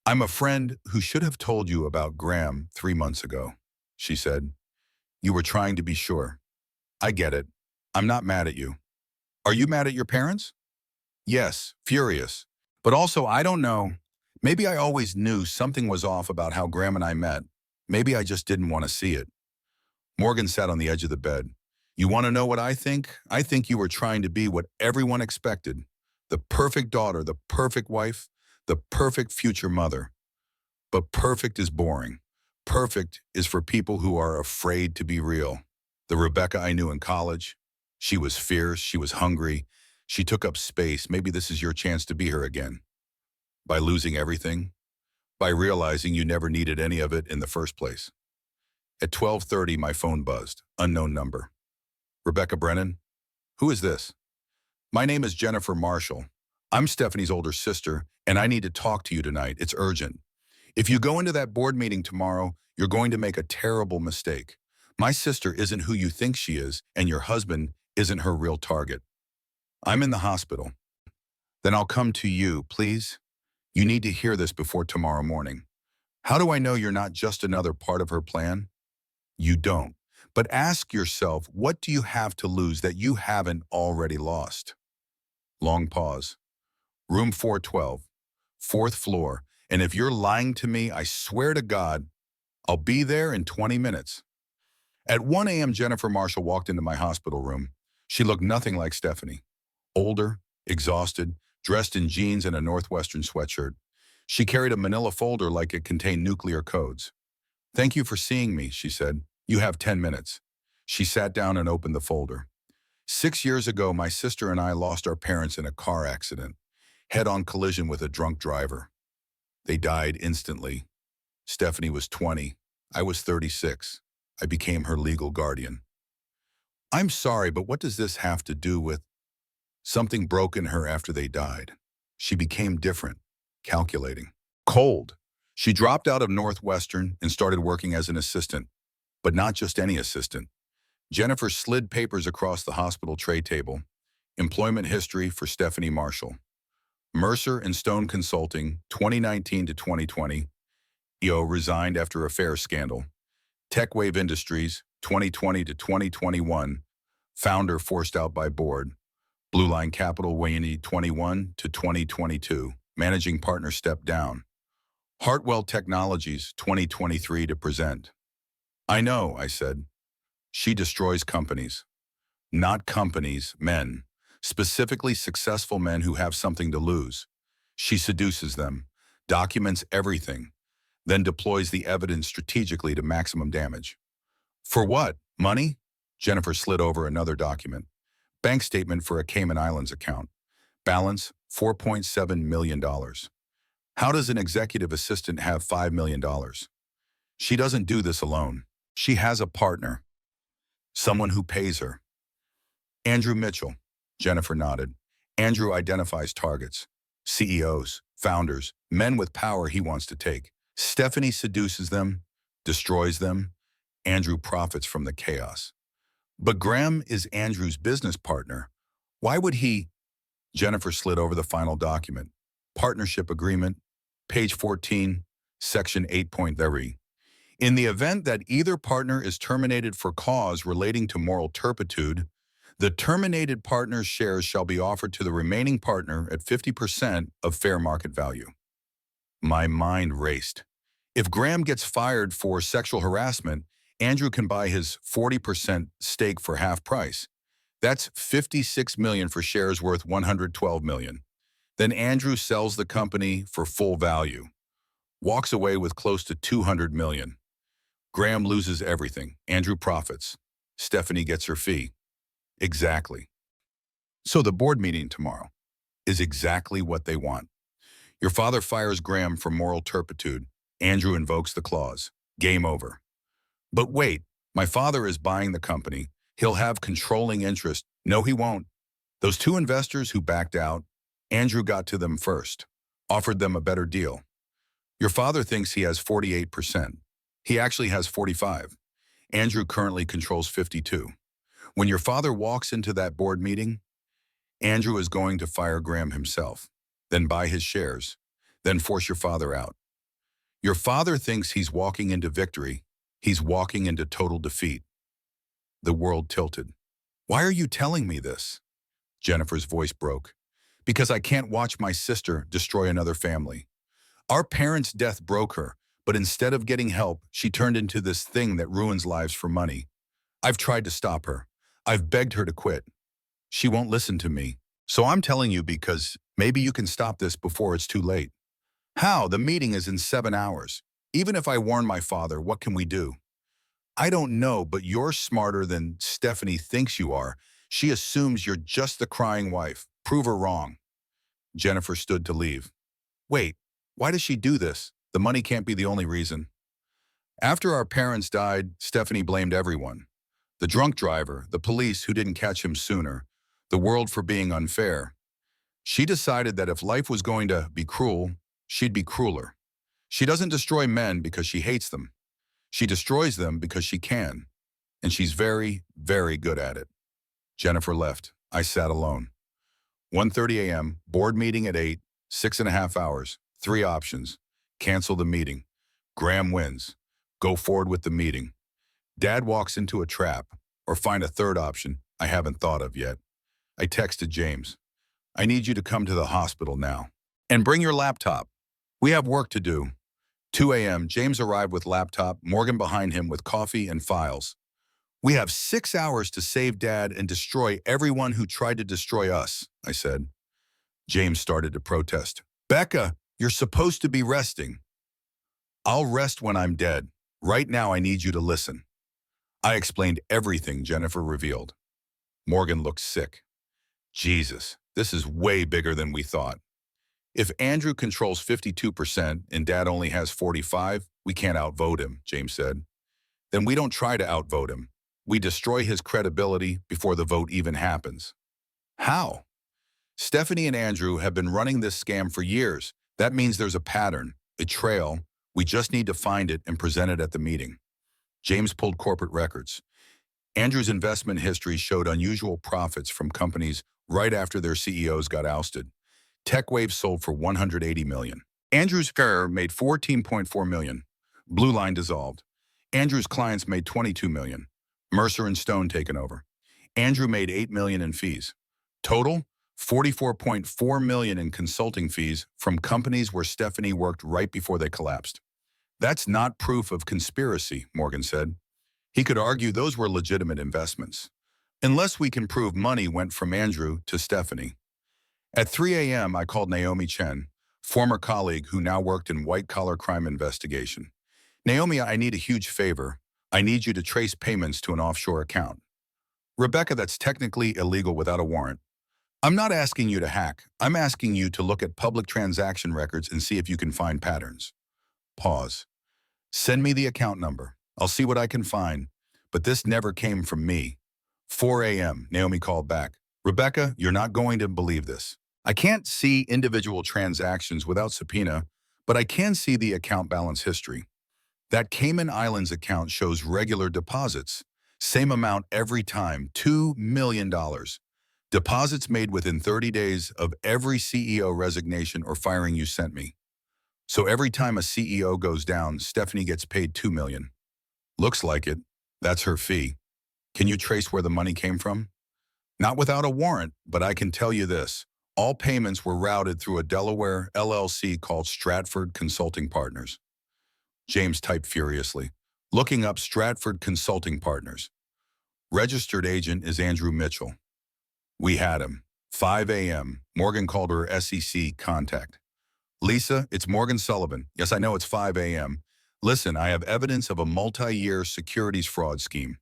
I'm a friend who should have told you about Graham 3 months ago, she said. You were trying to be sure. I get it. I'm not mad at you. Are you mad at your parents? Yes, furious. But also, I don't know. Maybe I always knew something was off about how Graham and I met. Maybe I just didn't want to see it. Morgan sat on the edge of the bed. You want to know what I think? I think you were trying to be what everyone expected. The perfect daughter, the perfect wife, the perfect future mother. But perfect is boring. Perfect is for people who are afraid to be real. The Rebecca I knew in college, she was fierce, she was hungry, she took up space. Maybe this is your chance to be her again. By losing everything, by realizing you never needed any of it in the first place. At 12:30, my phone buzzed, unknown number. Rebecca Brennan? Who is this? My name is Jennifer Marshall. I'm Stephanie's older sister, and I need to talk to you tonight. It's urgent. If you go into that board meeting tomorrow, you're going to make a terrible mistake. My sister isn't who you think she is, and your husband isn't her real target. I'm in the hospital. Then I'll come to you, please. You need to hear this before tomorrow morning. How do I know you're not just another part of her plan? You don't. But ask yourself, what do you have to lose that you haven't already lost? Long pause. Room 412, fourth floor. And if you're lying to me, I swear to God, I'll be there in 20 minutes. At 1 a.m., Jennifer Marshall walked into my hospital room. She looked nothing like Stephanie. Older, exhausted, dressed in jeans and a Northwestern sweatshirt. She carried a manila folder like it contained nuclear codes. Thank you for seeing me, she said. You have 10 minutes. She sat down and opened the folder. 6 years ago, my sister and I lost our parents in a car accident, head-on collision with a drunk driver. They died instantly. Stephanie was 20. I was 36. I became her legal guardian. I'm sorry, but what does this have to do with? Something broke in her after they died. She became different, calculating, cold. She dropped out of Northwestern and started working as an assistant, but not just any assistant. Jennifer slid papers across the hospital tray table. Employment history for Stephanie Marshall. Mercer and Stone Consulting, 2019 to 2020. CEO resigned after affair scandal. TechWave Industries, 2020 to 2021. Founder forced out by board. Blue Line Capital, 2021 to 2022. Managing partner stepped down. Hartwell Technologies, 2023 to present. I know, I said. She destroys companies. Not companies, men. Specifically successful men who have something to lose. She seduces them, documents everything, then deploys the evidence strategically to maximum damage. For what? Money? Jennifer slid over another document. Bank statement for a Cayman Islands account. Balance, $4.7 million. How does an executive assistant have $5 million? She doesn't do this alone. She has a partner. Someone who pays her. Andrew Mitchell. Jennifer nodded. Andrew identifies targets. CEOs, founders, men with power he wants to take. Stephanie seduces them, destroys them. Andrew profits from the chaos. But Graham is Andrew's business partner. Why would he? Jennifer slid over the final document. Partnership agreement, page 14, section 8.3. In the event that either partner is terminated for cause relating to moral turpitude, the terminated partner's shares shall be offered to the remaining partner at 50% of fair market value. My mind raced. If Graham gets fired for sexual harassment, Andrew can buy his 40% stake for half price. That's 56 million for shares worth 112 million. Then Andrew sells the company for full value, walks away with close to 200 million. Graham loses everything. Andrew profits. Stephanie gets her fee. Exactly. So the board meeting tomorrow is exactly what they want. Your father fires Graham for moral turpitude. Andrew invokes the clause. Game over. But wait, my father is buying the company. He'll have controlling interest. No, he won't. Those two investors who backed out, Andrew got to them first, offered them a better deal. Your father thinks he has 48%. He actually has 45. Andrew currently controls 52. When your father walks into that board meeting, Andrew is going to fire Graham himself, then buy his shares, then force your father out. Your father thinks he's walking into victory. He's walking into total defeat. The world tilted. Why are you telling me this? Jennifer's voice broke. Because I can't watch my sister destroy another family. Our parents' death broke her, but instead of getting help, she turned into this thing that ruins lives for money. I've tried to stop her. I've begged her to quit. She won't listen to me. So I'm telling you because maybe you can stop this before it's too late. How? The meeting is in 7 hours. Even if I warn my father, what can we do? I don't know, but you're smarter than Stephanie thinks you are. She assumes you're just the crying wife. Prove her wrong. Jennifer stood to leave. Wait, why does she do this? The money can't be the only reason. After our parents died, Stephanie blamed everyone. The drunk driver, the police who didn't catch him sooner, the world for being unfair. She decided that if life was going to be cruel, she'd be crueler. She doesn't destroy men because she hates them. She destroys them because she can. And she's very, very good at it. Jennifer left. I sat alone. 1:30 a.m., board meeting at 8, 6.5 hours, 3 options. Cancel the meeting. Graham wins. Go forward with the meeting. Dad walks into a trap, or find a third option I haven't thought of yet. I texted James. I need you to come to the hospital now. And bring your laptop. We have work to do. 2 a.m., James arrived with laptop, Morgan behind him with coffee and files. We have 6 hours to save Dad and destroy everyone who tried to destroy us, I said. James started to protest. Becca, you're supposed to be resting. I'll rest when I'm dead. Right now I need you to listen. I explained everything Jennifer revealed. Morgan looked sick. Jesus, this is way bigger than we thought. If Andrew controls 52% and Dad only has 45, we can't outvote him, James said. Then we don't try to outvote him. We destroy his credibility before the vote even happens. How? Stephanie and Andrew have been running this scam for years. That means there's a pattern, a trail. We just need to find it and present it at the meeting. James pulled corporate records. Andrew's investment history showed unusual profits from companies right after their CEOs got ousted. TechWave sold for $180 million. Andrew's share made $14.4 million. Blue Line dissolved. Andrew's clients made $22 million. Mercer and Stone taken over. Andrew made $8 million in fees. Total, $44.4 million in consulting fees from companies where Stephanie worked right before they collapsed. That's not proof of conspiracy, Morgan said. He could argue those were legitimate investments. Unless we can prove money went from Andrew to Stephanie. At 3 a.m., I called Naomi Chen, former colleague who now worked in white-collar crime investigation. Naomi, I need a huge favor. I need you to trace payments to an offshore account. Rebecca, that's technically illegal without a warrant. I'm not asking you to hack. I'm asking you to look at public transaction records and see if you can find patterns. Pause. Send me the account number. I'll see what I can find. But this never came from me. 4 a.m., Naomi called back. Rebecca, you're not going to believe this. I can't see individual transactions without subpoena, but I can see the account balance history. That Cayman Islands account shows regular deposits. Same amount every time, $2 million. Deposits made within 30 days of every CEO resignation or firing you sent me. So every time a CEO goes down, Stephanie gets paid $2 million. Looks like it. That's her fee. Can you trace where the money came from? Not without a warrant, but I can tell you this. All payments were routed through a Delaware LLC called Stratford Consulting Partners. James typed furiously, looking up Stratford Consulting Partners. Registered agent is Andrew Mitchell. We had him. 5 a.m. Morgan called her SEC contact. Lisa, it's Morgan Sullivan. Yes, I know it's 5 a.m. Listen, I have evidence of a multi-year securities fraud scheme.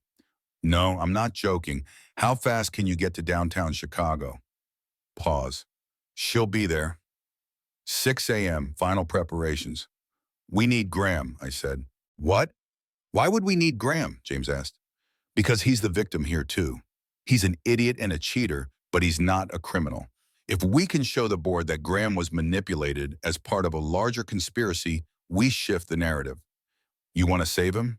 No, I'm not joking. How fast can you get to downtown Chicago? Pause. She'll be there. 6 a.m. Final preparations. We need Graham, I said. What? Why would we need Graham? James asked. Because he's the victim here too. He's an idiot and a cheater, but he's not a criminal. If we can show the board that Graham was manipulated as part of a larger conspiracy, we shift the narrative. You want to save him?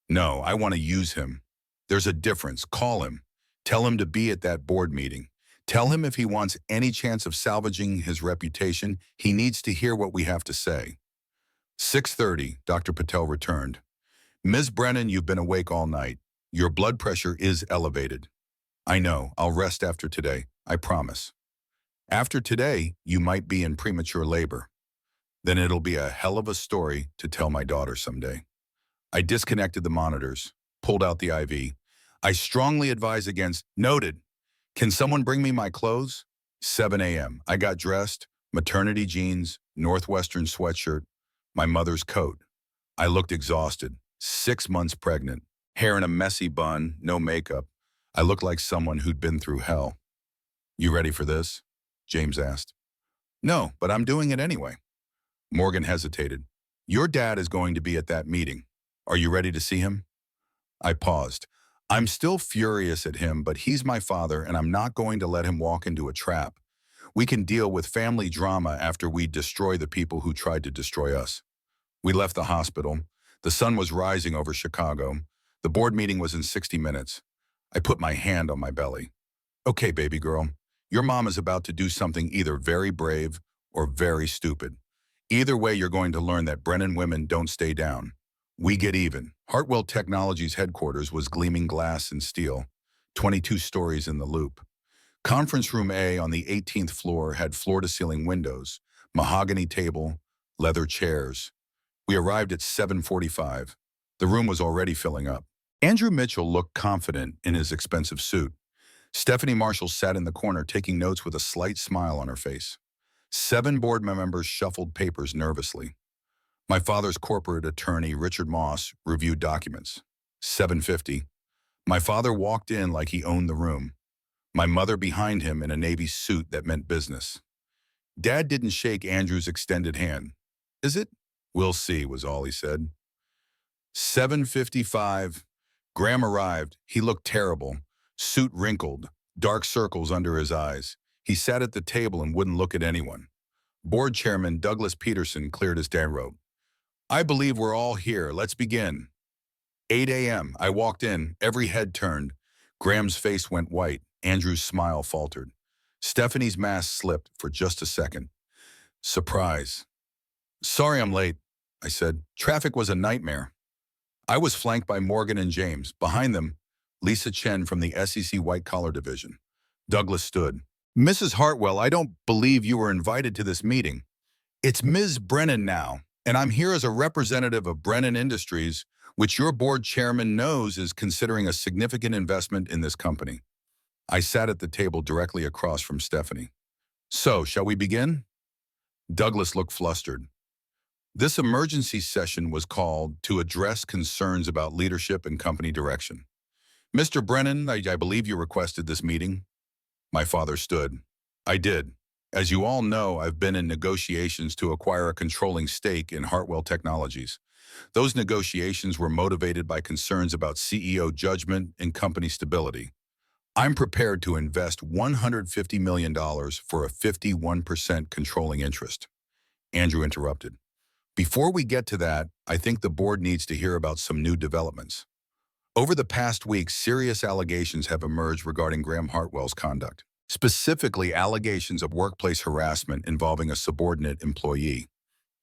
No, I want to use him. There's a difference. Call him. Tell him to be at that board meeting. Tell him if he wants any chance of salvaging his reputation, he needs to hear what we have to say. 6:30, Dr. Patel returned. Ms. Brennan, you've been awake all night. Your blood pressure is elevated. I know, I'll rest after today, I promise. After today, you might be in premature labor. Then it'll be a hell of a story to tell my daughter someday. I disconnected the monitors, pulled out the IV. I strongly advise against, noted. Can someone bring me my clothes? 7 a.m. I got dressed, maternity jeans, Northwestern sweatshirt, my mother's coat. I looked exhausted, 6 months pregnant, hair in a messy bun, no makeup. I looked like someone who'd been through hell. You ready for this? James asked. No, but I'm doing it anyway. Morgan hesitated. Your dad is going to be at that meeting. Are you ready to see him? I paused. I'm still furious at him, but he's my father and I'm not going to let him walk into a trap. We can deal with family drama after we destroy the people who tried to destroy us. We left the hospital. The sun was rising over Chicago. The board meeting was in 60 minutes. I put my hand on my belly. Okay, baby girl, your mom is about to do something either very brave or very stupid. Either way, you're going to learn that Brennan women don't stay down. We get even. Hartwell Technologies headquarters was gleaming glass and steel, 22 stories in the loop. Conference room A on the 18th floor had floor-to-ceiling windows, mahogany table, leather chairs. We arrived at 7:45. The room was already filling up. Andrew Mitchell looked confident in his expensive suit. Stephanie Marshall sat in the corner taking notes with a slight smile on her face. 7 board members shuffled papers nervously. My father's corporate attorney, Richard Moss, reviewed documents. 7:50. My father walked in like he owned the room. My mother behind him in a Navy suit that meant business. Dad didn't shake Andrew's extended hand. Is it? We'll see, was all he said. 7:55. Graham arrived. He looked terrible. Suit wrinkled, dark circles under his eyes. He sat at the table and wouldn't look at anyone. Board Chairman Douglas Peterson cleared his throat. I believe we're all here. Let's begin. 8 a.m. I walked in. Every head turned. Graham's face went white. Andrew's smile faltered. Stephanie's mask slipped for just a second. Surprise. Sorry I'm late, I said. Traffic was a nightmare. I was flanked by Morgan and James. Behind them, Lisa Chen from the SEC White Collar Division. Douglas stood. Mrs. Hartwell, I don't believe you were invited to this meeting. It's Ms. Brennan now, and I'm here as a representative of Brennan Industries, which your board chairman knows is considering a significant investment in this company. I sat at the table directly across from Stephanie. So, shall we begin? Douglas looked flustered. This emergency session was called to address concerns about leadership and company direction. Mr. Brennan, I believe you requested this meeting. My father stood. I did. As you all know, I've been in negotiations to acquire a controlling stake in Hartwell Technologies. Those negotiations were motivated by concerns about CEO judgment and company stability. I'm prepared to invest $150 million for a 51% controlling interest. Andrew interrupted. Before we get to that, I think the board needs to hear about some new developments. Over the past week, serious allegations have emerged regarding Graham Hartwell's conduct, specifically allegations of workplace harassment involving a subordinate employee.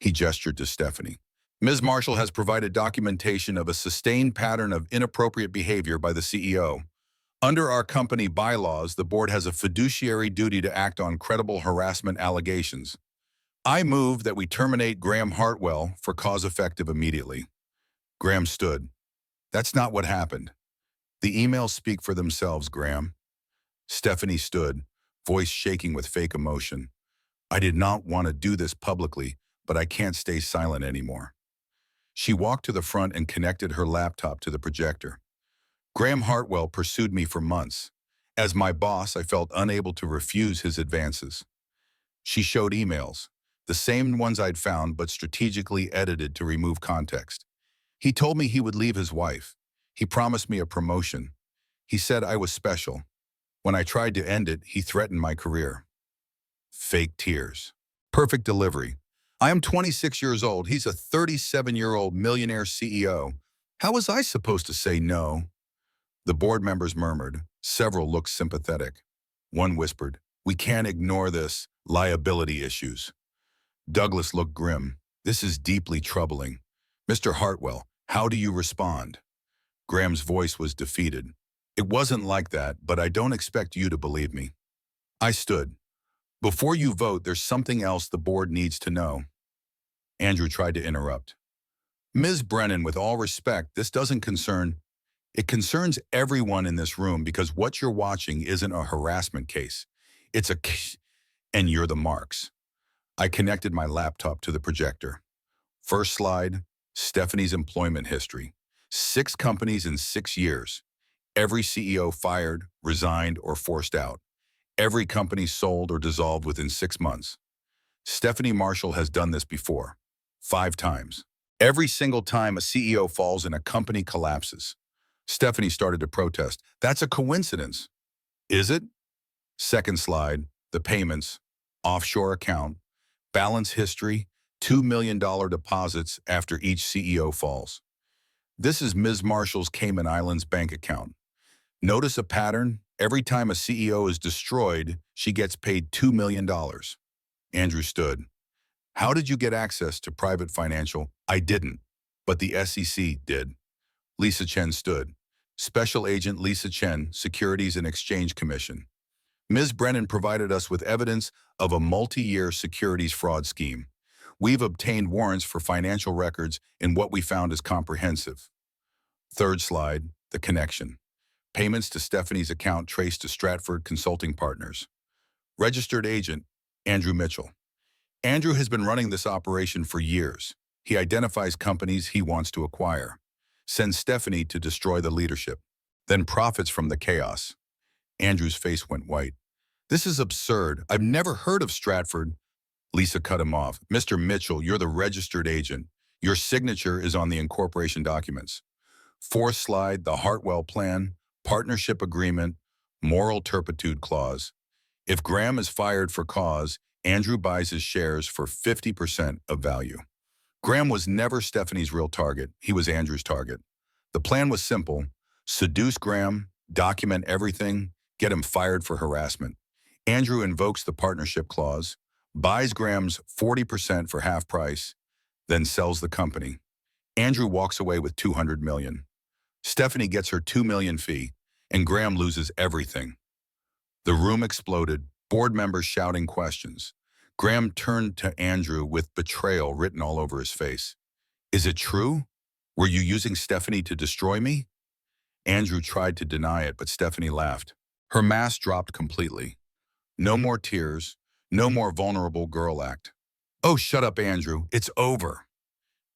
He gestured to Stephanie. Ms. Marshall has provided documentation of a sustained pattern of inappropriate behavior by the CEO. Under our company bylaws, the board has a fiduciary duty to act on credible harassment allegations. I move that we terminate Graham Hartwell for cause effective immediately. Graham stood. That's not what happened. The emails speak for themselves, Graham. Stephanie stood, voice shaking with fake emotion. I did not want to do this publicly, but I can't stay silent anymore. She walked to the front and connected her laptop to the projector. Graham Hartwell pursued me for months. As my boss, I felt unable to refuse his advances. She showed emails, the same ones I'd found but strategically edited to remove context. He told me he would leave his wife. He promised me a promotion. He said I was special. When I tried to end it, he threatened my career. Fake tears. Perfect delivery. I am 26 years old. He's a 37-year-old millionaire CEO. How was I supposed to say no? The board members murmured. Several looked sympathetic. One whispered, "We can't ignore this. Liability issues." Douglas looked grim. "This is deeply troubling. Mr. Hartwell, how do you respond?" Graham's voice was defeated. "It wasn't like that, but I don't expect you to believe me." I stood. "Before you vote, there's something else the board needs to know." Andrew tried to interrupt. "Ms. Brennan, with all respect, this doesn't concern. It concerns everyone in this room because what you're watching isn't a harassment case. It's a and you're the marks." I connected my laptop to the projector. First slide, Stephanie's employment history. 6 companies in 6 years. Every CEO fired, resigned, or forced out. Every company sold or dissolved within 6 months. Stephanie Marshall has done this before. 5 times. Every single time a CEO falls and a company collapses. Stephanie started to protest. "That's a coincidence." "Is it?" Second slide, the payments, offshore account, balance history, $2 million deposits after each CEO falls. This is Ms. Marshall's Cayman Islands bank account. Notice a pattern? Every time a CEO is destroyed, she gets paid $2 million. Andrew stood. "How did you get access to private financial?" "I didn't, but the SEC did." Lisa Chen stood. "Special Agent Lisa Chen, Securities and Exchange Commission. Ms. Brennan provided us with evidence of a multi-year securities fraud scheme. We've obtained warrants for financial records, and what we found is comprehensive." Third slide, the connection. Payments to Stephanie's account traced to Stratford Consulting Partners. Registered agent, Andrew Mitchell. Andrew has been running this operation for years. He identifies companies he wants to acquire, sends Stephanie to destroy the leadership, then profits from the chaos. Andrew's face went white. "This is absurd. I've never heard of Stratford." Lisa cut him off. "Mr. Mitchell, you're the registered agent. Your signature is on the incorporation documents." Fourth slide, the Hartwell Plan, partnership agreement, moral turpitude clause. If Graham is fired for cause, Andrew buys his shares for 50% of value. Graham was never Stephanie's real target. He was Andrew's target. The plan was simple. Seduce Graham, document everything, get him fired for harassment. Andrew invokes the partnership clause, buys Graham's 40% for half price, then sells the company. Andrew walks away with $200 million. Stephanie gets her $2 million fee, and Graham loses everything. The room exploded, board members shouting questions. Graham turned to Andrew with betrayal written all over his face. "Is it true? Were you using Stephanie to destroy me?" Andrew tried to deny it, but Stephanie laughed. Her mask dropped completely. No more tears, no more vulnerable girl act. "Oh, shut up, Andrew. It's over."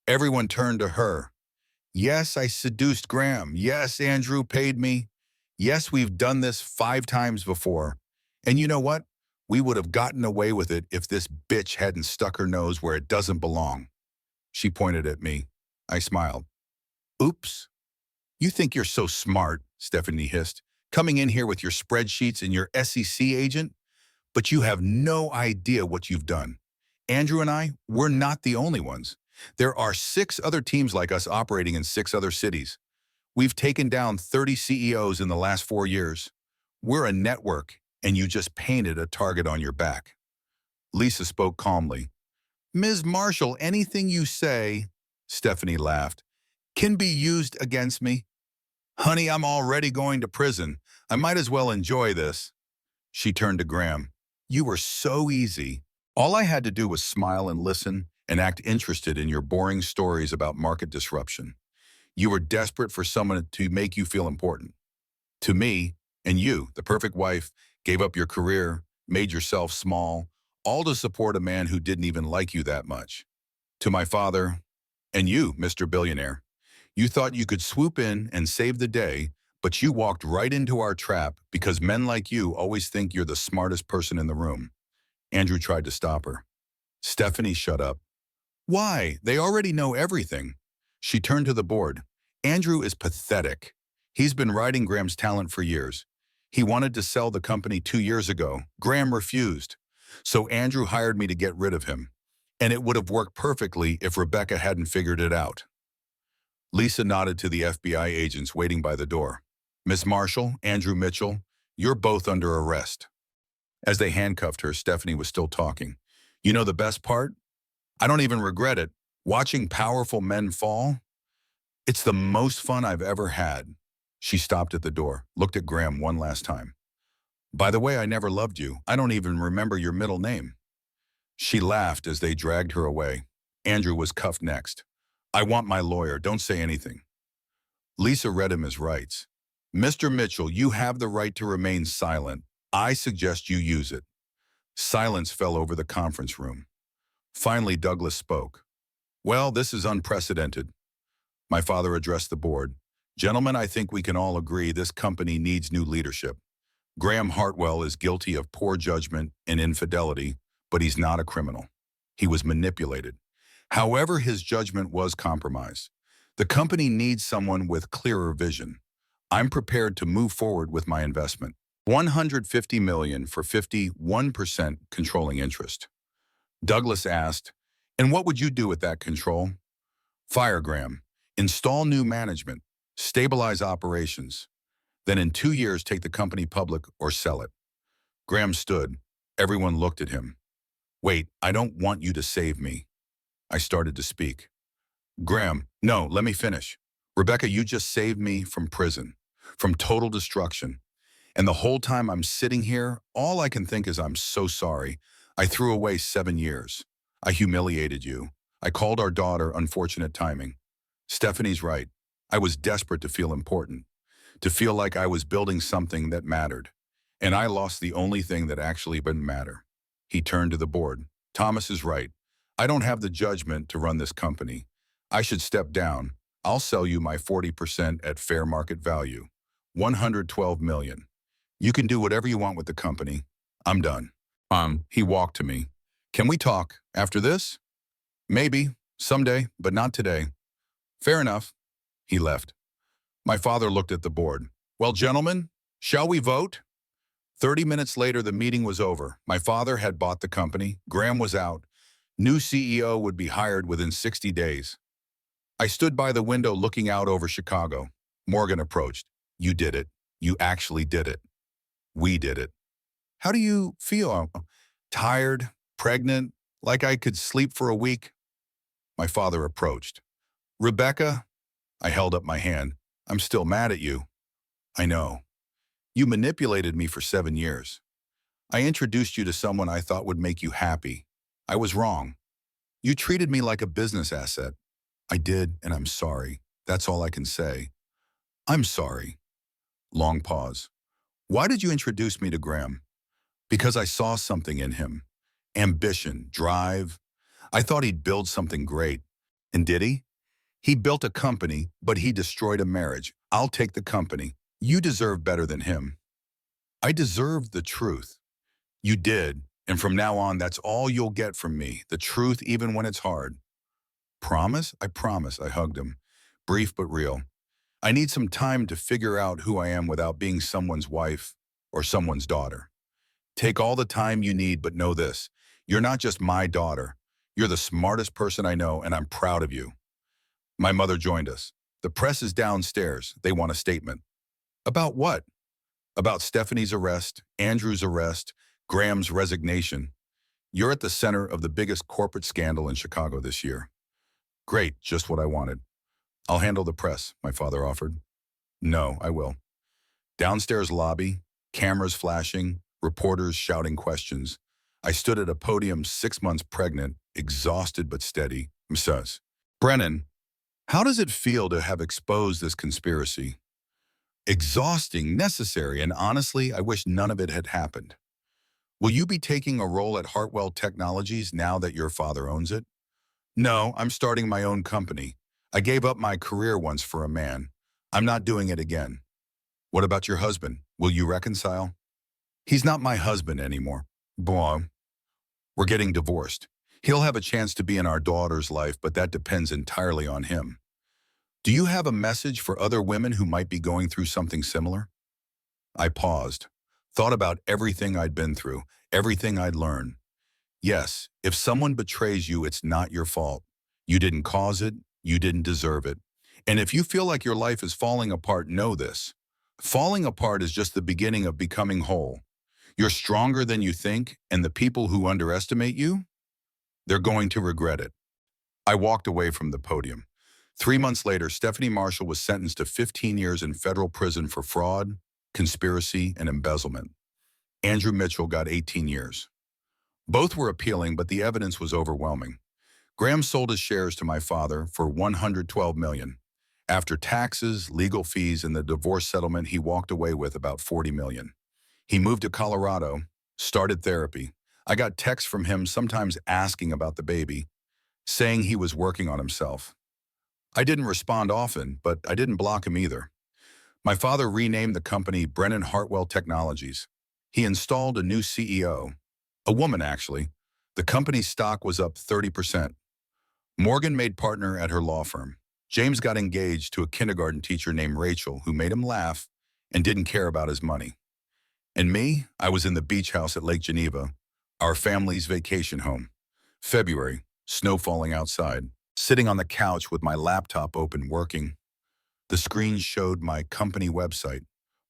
Everyone turned to her. "Yes, I seduced Graham. Yes, Andrew paid me. Yes, we've done this 5 times before. And you know what? We would have gotten away with it if this bitch hadn't stuck her nose where it doesn't belong." She pointed at me. I smiled. "Oops. You think you're so smart," Stephanie hissed, "coming in here with your spreadsheets and your SEC agent? But you have no idea what you've done. Andrew and I, we're not the only ones. There are 6 other teams like us operating in 6 other cities. We've taken down 30 CEOs in the last 4 years. We're a network, and you just painted a target on your back." Lisa spoke calmly. "Ms. Marshall, anything you say," Stephanie laughed, "can be used against me. Honey, I'm already going to prison. I might as well enjoy this." She turned to Graham. "You were so easy. All I had to do was smile and listen and act interested in your boring stories about market disruption. You were desperate for someone to make you feel important. To me, And you, the perfect wife, gave up your career, made yourself small, all to support a man who didn't even like you that much. To my father, and you, Mr. Billionaire, you thought you could swoop in and save the day, but you walked right into our trap because men like you always think you're the smartest person in the room. Andrew tried to stop her. Stephanie, shut up. Why? They already know everything. She turned to the board. Andrew is pathetic. He's been riding Graham's talent for years. He wanted to sell the company 2 years ago. Graham refused. So Andrew hired me to get rid of him. And it would have worked perfectly if Rebecca hadn't figured it out. Lisa nodded to the FBI agents waiting by the door. Miss Marshall, Andrew Mitchell, you're both under arrest. As they handcuffed her, Stephanie was still talking. You know the best part? I don't even regret it. Watching powerful men fall, it's the most fun I've ever had. She stopped at the door, looked at Graham one last time. By the way, I never loved you. I don't even remember your middle name. She laughed as they dragged her away. Andrew was cuffed next. I want my lawyer. Don't say anything. Lisa read him his rights. Mr. Mitchell, you have the right to remain silent. I suggest you use it. Silence fell over the conference room. Finally, Douglas spoke. Well, this is unprecedented. My father addressed the board. Gentlemen, I think we can all agree this company needs new leadership. Graham Hartwell is guilty of poor judgment and infidelity, but he's not a criminal. He was manipulated. However, his judgment was compromised. The company needs someone with clearer vision. I'm prepared to move forward with my investment. $150 million for 51% controlling interest. Douglas asked, and what would you do with that control? Fire Graham, install new management, stabilize operations, then in 2 years take the company public or sell it. Graham stood. Everyone looked at him. Wait, I don't want you to save me. I started to speak. Graham, no, let me finish. Rebecca, you just saved me from prison, from total destruction. And the whole time I'm sitting here, all I can think is I'm so sorry. I threw away 7 years. I humiliated you. I called our daughter unfortunate timing. Stephanie's right. I was desperate to feel important, to feel like I was building something that mattered. And I lost the only thing that actually didn't matter. He turned to the board. Thomas is right. I don't have the judgment to run this company. I should step down. I'll sell you my 40% at fair market value. $112 million. You can do whatever you want with the company. I'm done. He walked to me. Can we talk after this? Maybe, someday, but not today. Fair enough. He left. My father looked at the board. Well, gentlemen, shall we vote? 30 minutes later, the meeting was over. My father had bought the company. Graham was out. New CEO would be hired within 60 days. I stood by the window looking out over Chicago. Morgan approached. You did it. You actually did it. We did it. How do you feel? Tired? Pregnant? Like I could sleep for a week? My father approached. Rebecca? I held up my hand. I'm still mad at you. I know. You manipulated me for 7 years. I introduced you to someone I thought would make you happy. I was wrong. You treated me like a business asset. I did, and I'm sorry. That's all I can say. I'm sorry. Long pause. Why did you introduce me to Graham? Because I saw something in him. Ambition, drive. I thought he'd build something great. And did he? He built a company, but he destroyed a marriage. I'll take the company. You deserve better than him. I deserved the truth. You did, and from now on, that's all you'll get from me, the truth even when it's hard. Promise? I promise, I hugged him. Brief but real. I need some time to figure out who I am without being someone's wife or someone's daughter. Take all the time you need, but know this. You're not just my daughter. You're the smartest person I know, and I'm proud of you. My mother joined us. The press is downstairs. They want a statement. About what? About Stephanie's arrest, Andrew's arrest, Graham's resignation. You're at the center of the biggest corporate scandal in Chicago this year. Great, just what I wanted. I'll handle the press, my father offered. No, I will. Downstairs lobby, cameras flashing, reporters shouting questions. I stood at a podium 6 months pregnant, exhausted but steady. Says, Brennan, how does it feel to have exposed this conspiracy? Exhausting, necessary, and honestly, I wish none of it had happened. Will you be taking a role at Hartwell Technologies now that your father owns it? No, I'm starting my own company. I gave up my career once for a man. I'm not doing it again. What about your husband? Will you reconcile? He's not my husband anymore. Boy, we're getting divorced. He'll have a chance to be in our daughter's life, but that depends entirely on him. Do you have a message for other women who might be going through something similar? I paused, thought about everything I'd been through, everything I'd learned. Yes, if someone betrays you, it's not your fault. You didn't cause it, you didn't deserve it. And if you feel like your life is falling apart, know this. Falling apart is just the beginning of becoming whole. You're stronger than you think, and the people who underestimate you, they're going to regret it. I walked away from the podium. 3 months later, Stephanie Marshall was sentenced to 15 years in federal prison for fraud, conspiracy, and embezzlement. Andrew Mitchell got 18 years. Both were appealing, but the evidence was overwhelming. Graham sold his shares to my father for $112 million. After taxes, legal fees, and the divorce settlement, he walked away with about $40 million. He moved to Colorado, started therapy. I got texts from him sometimes asking about the baby, saying he was working on himself. I didn't respond often, but I didn't block him either. My father renamed the company Brennan Hartwell Technologies. He installed a new CEO, a woman actually. The company's stock was up 30%. Morgan made partner at her law firm. James got engaged to a kindergarten teacher named Rachel who made him laugh and didn't care about his money. And me, I was in the beach house at Lake Geneva, our family's vacation home. February, snow falling outside, sitting on the couch with my laptop open working. The screen showed my company website,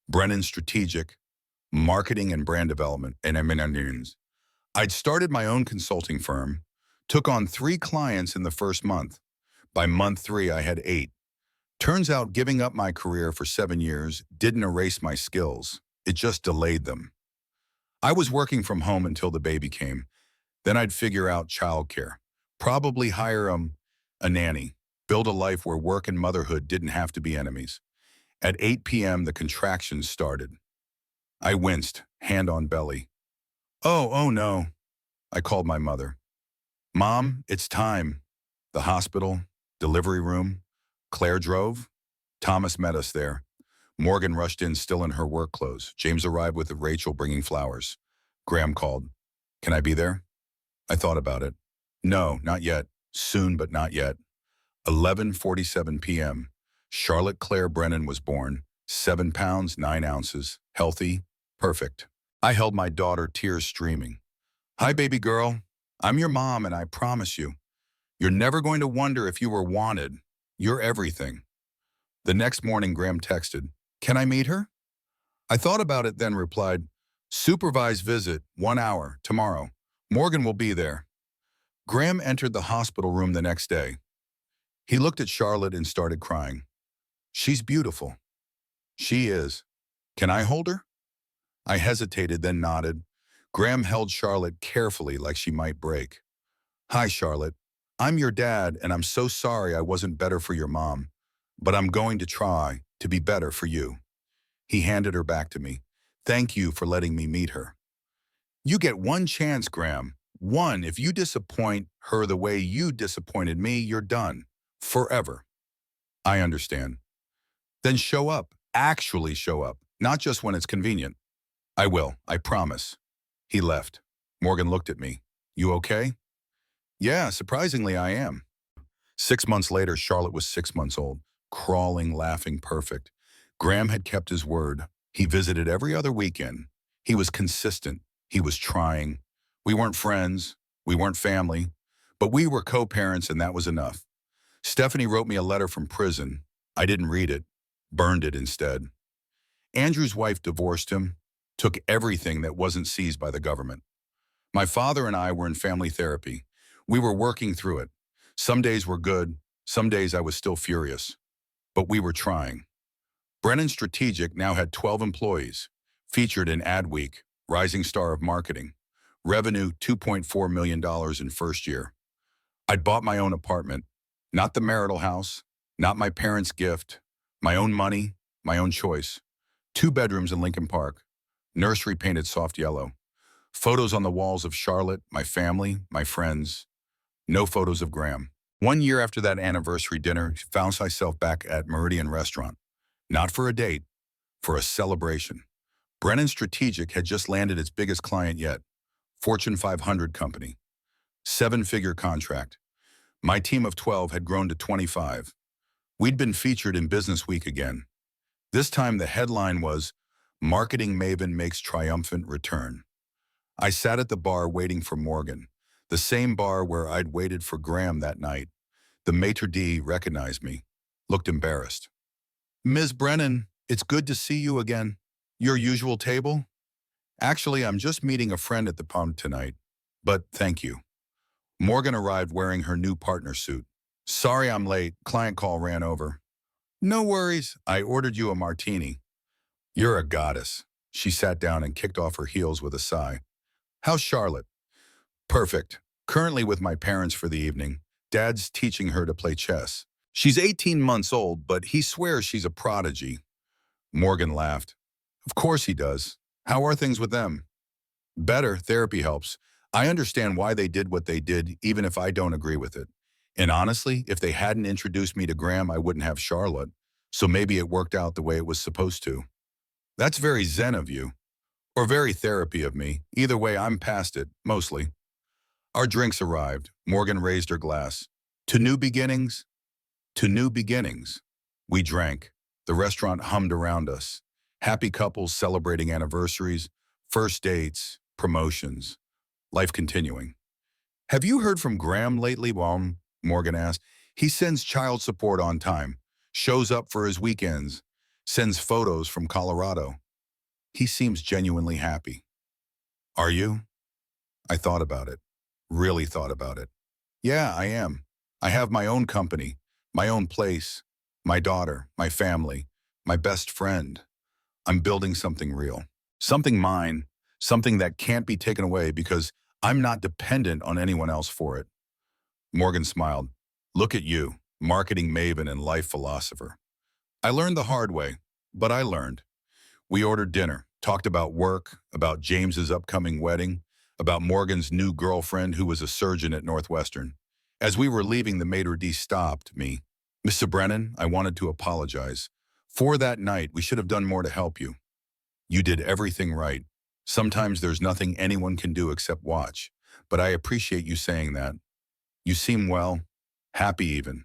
Brennan Strategic, Marketing and Brand Development, and M&Ns. I'd started my own consulting firm, took on 3 clients in the first month. By month 3, I had 8. Turns out giving up my career for 7 years didn't erase my skills. It just delayed them. I was working from home until the baby came. Then I'd figure out childcare, probably hire a nanny, build a life where work and motherhood didn't have to be enemies. At 8 p.m., the contractions started. I winced, hand on belly. Oh no. I called my mother. Mom, it's time. The hospital, delivery room. Claire drove. Thomas met us there. Morgan rushed in still in her work clothes. James arrived with Rachel bringing flowers. Graham called. Can I be there? I thought about it. No, not yet. Soon, but not yet. 11:47 p.m. Charlotte Claire Brennan was born. 7 pounds, 9 ounces. Healthy. Perfect. I held my daughter, tears streaming. Hi, baby girl. I'm your mom, and I promise you, you're never going to wonder if you were wanted. You're everything. The next morning, Graham texted, Can I meet her? I thought about it, then replied, Supervised visit, 1 hour, tomorrow. Morgan will be there. Graham entered the hospital room the next day. He looked at Charlotte and started crying. She's beautiful. She is. Can I hold her? I hesitated, then nodded. Graham held Charlotte carefully like she might break. Hi, Charlotte. I'm your dad, and I'm so sorry I wasn't better for your mom, but I'm going to try to be better for you. He handed her back to me. Thank you for letting me meet her. You get one chance, Graham. One, if you disappoint her the way you disappointed me, you're done. Forever. I understand. Then show up. Actually show up. Not just when it's convenient. I will. I promise. He left. Morgan looked at me. You okay? Yeah, surprisingly I am. 6 months later, Charlotte was 6 months old, crawling, laughing, perfect. Graham had kept his word. He visited every other weekend. He was consistent. He was trying. We weren't friends. We weren't family. But we were co-parents, and that was enough. Stephanie wrote me a letter from prison. I didn't read it. Burned it instead. Andrew's wife divorced him, took everything that wasn't seized by the government. My father and I were in family therapy. We were working through it. Some days were good. Some days I was still furious. But we were trying. Brennan Strategic now had 12 employees, featured in Adweek, Rising Star of Marketing. Revenue $2.4 million in first year. I'd bought my own apartment, not the marital house, not my parents' gift, my own money, my own choice. 2 bedrooms in Lincoln Park. Nursery painted soft yellow. Photos on the walls of Charlotte, my family, my friends. No photos of Graham. 1 year after that anniversary dinner, found myself back at Meridian Restaurant. Not for a date, for a celebration. Brennan Strategic had just landed its biggest client yet. Fortune 500 company. 7-figure contract. My team of 12 had grown to 25. We'd been featured in Business Week again. This time the headline was, Marketing Maven Makes Triumphant Return. I sat at the bar waiting for Morgan, the same bar where I'd waited for Graham that night. The maitre d' recognized me, looked embarrassed. Ms. Brennan, it's good to see you again. Your usual table? Actually, I'm just meeting a friend at the pub tonight, but thank you. Morgan arrived wearing her new partner suit. Sorry I'm late, client call ran over. No worries, I ordered you a martini. You're a goddess. She sat down and kicked off her heels with a sigh. How's Charlotte? Perfect. Currently with my parents for the evening. Dad's teaching her to play chess. She's 18 months old, but he swears she's a prodigy. Morgan laughed. Of course he does. How are things with them? Better, therapy helps. I understand why they did what they did, even if I don't agree with it. And honestly, if they hadn't introduced me to Graham, I wouldn't have Charlotte. So maybe it worked out the way it was supposed to. That's very zen of you. Or very therapy of me. Either way, I'm past it, mostly. Our drinks arrived. Morgan raised her glass. To new beginnings? To new beginnings. We drank. The restaurant hummed around us. Happy couples celebrating anniversaries, first dates, promotions. Life continuing. Have you heard from Graham lately, Mom? Morgan asked. He sends child support on time, shows up for his weekends, sends photos from Colorado. He seems genuinely happy. Are you? I thought about it. Really thought about it. Yeah, I am. I have my own company, my own place, my daughter, my family, my best friend. I'm building something real. Something mine, something that can't be taken away because I'm not dependent on anyone else for it. Morgan smiled. Look at you, marketing maven and life philosopher. I learned the hard way, but I learned. We ordered dinner, talked about work, about James's upcoming wedding, about Morgan's new girlfriend who was a surgeon at Northwestern. As we were leaving, the maitre d' stopped me. Mr. Brennan, I wanted to apologize. For that night, we should have done more to help you. You did everything right. Sometimes there's nothing anyone can do except watch, but I appreciate you saying that. You seem well, happy even.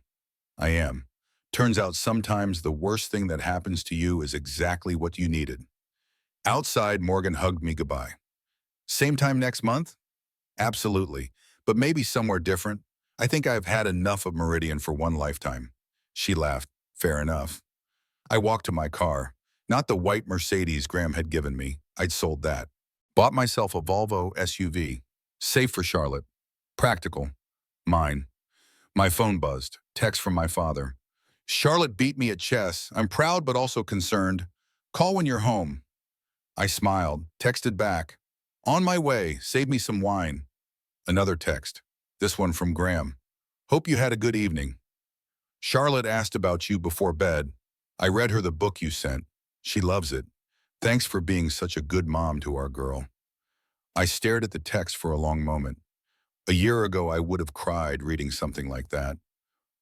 I am. Turns out sometimes the worst thing that happens to you is exactly what you needed. Outside, Morgan hugged me goodbye. Same time next month? Absolutely, but maybe somewhere different. I think I've had enough of Meridian for one lifetime. She laughed. Fair enough. I walked to my car. Not the white Mercedes Graham had given me. I'd sold that. Bought myself a Volvo SUV. Safe for Charlotte. Practical. Mine. My phone buzzed. Text from my father. Charlotte beat me at chess. I'm proud but also concerned. Call when you're home. I smiled. Texted back. On my way. Save me some wine. Another text. This one from Graham. Hope you had a good evening. Charlotte asked about you before bed. I read her the book you sent. She loves it. Thanks for being such a good mom to our girl. I stared at the text for a long moment. A year ago, I would have cried reading something like that.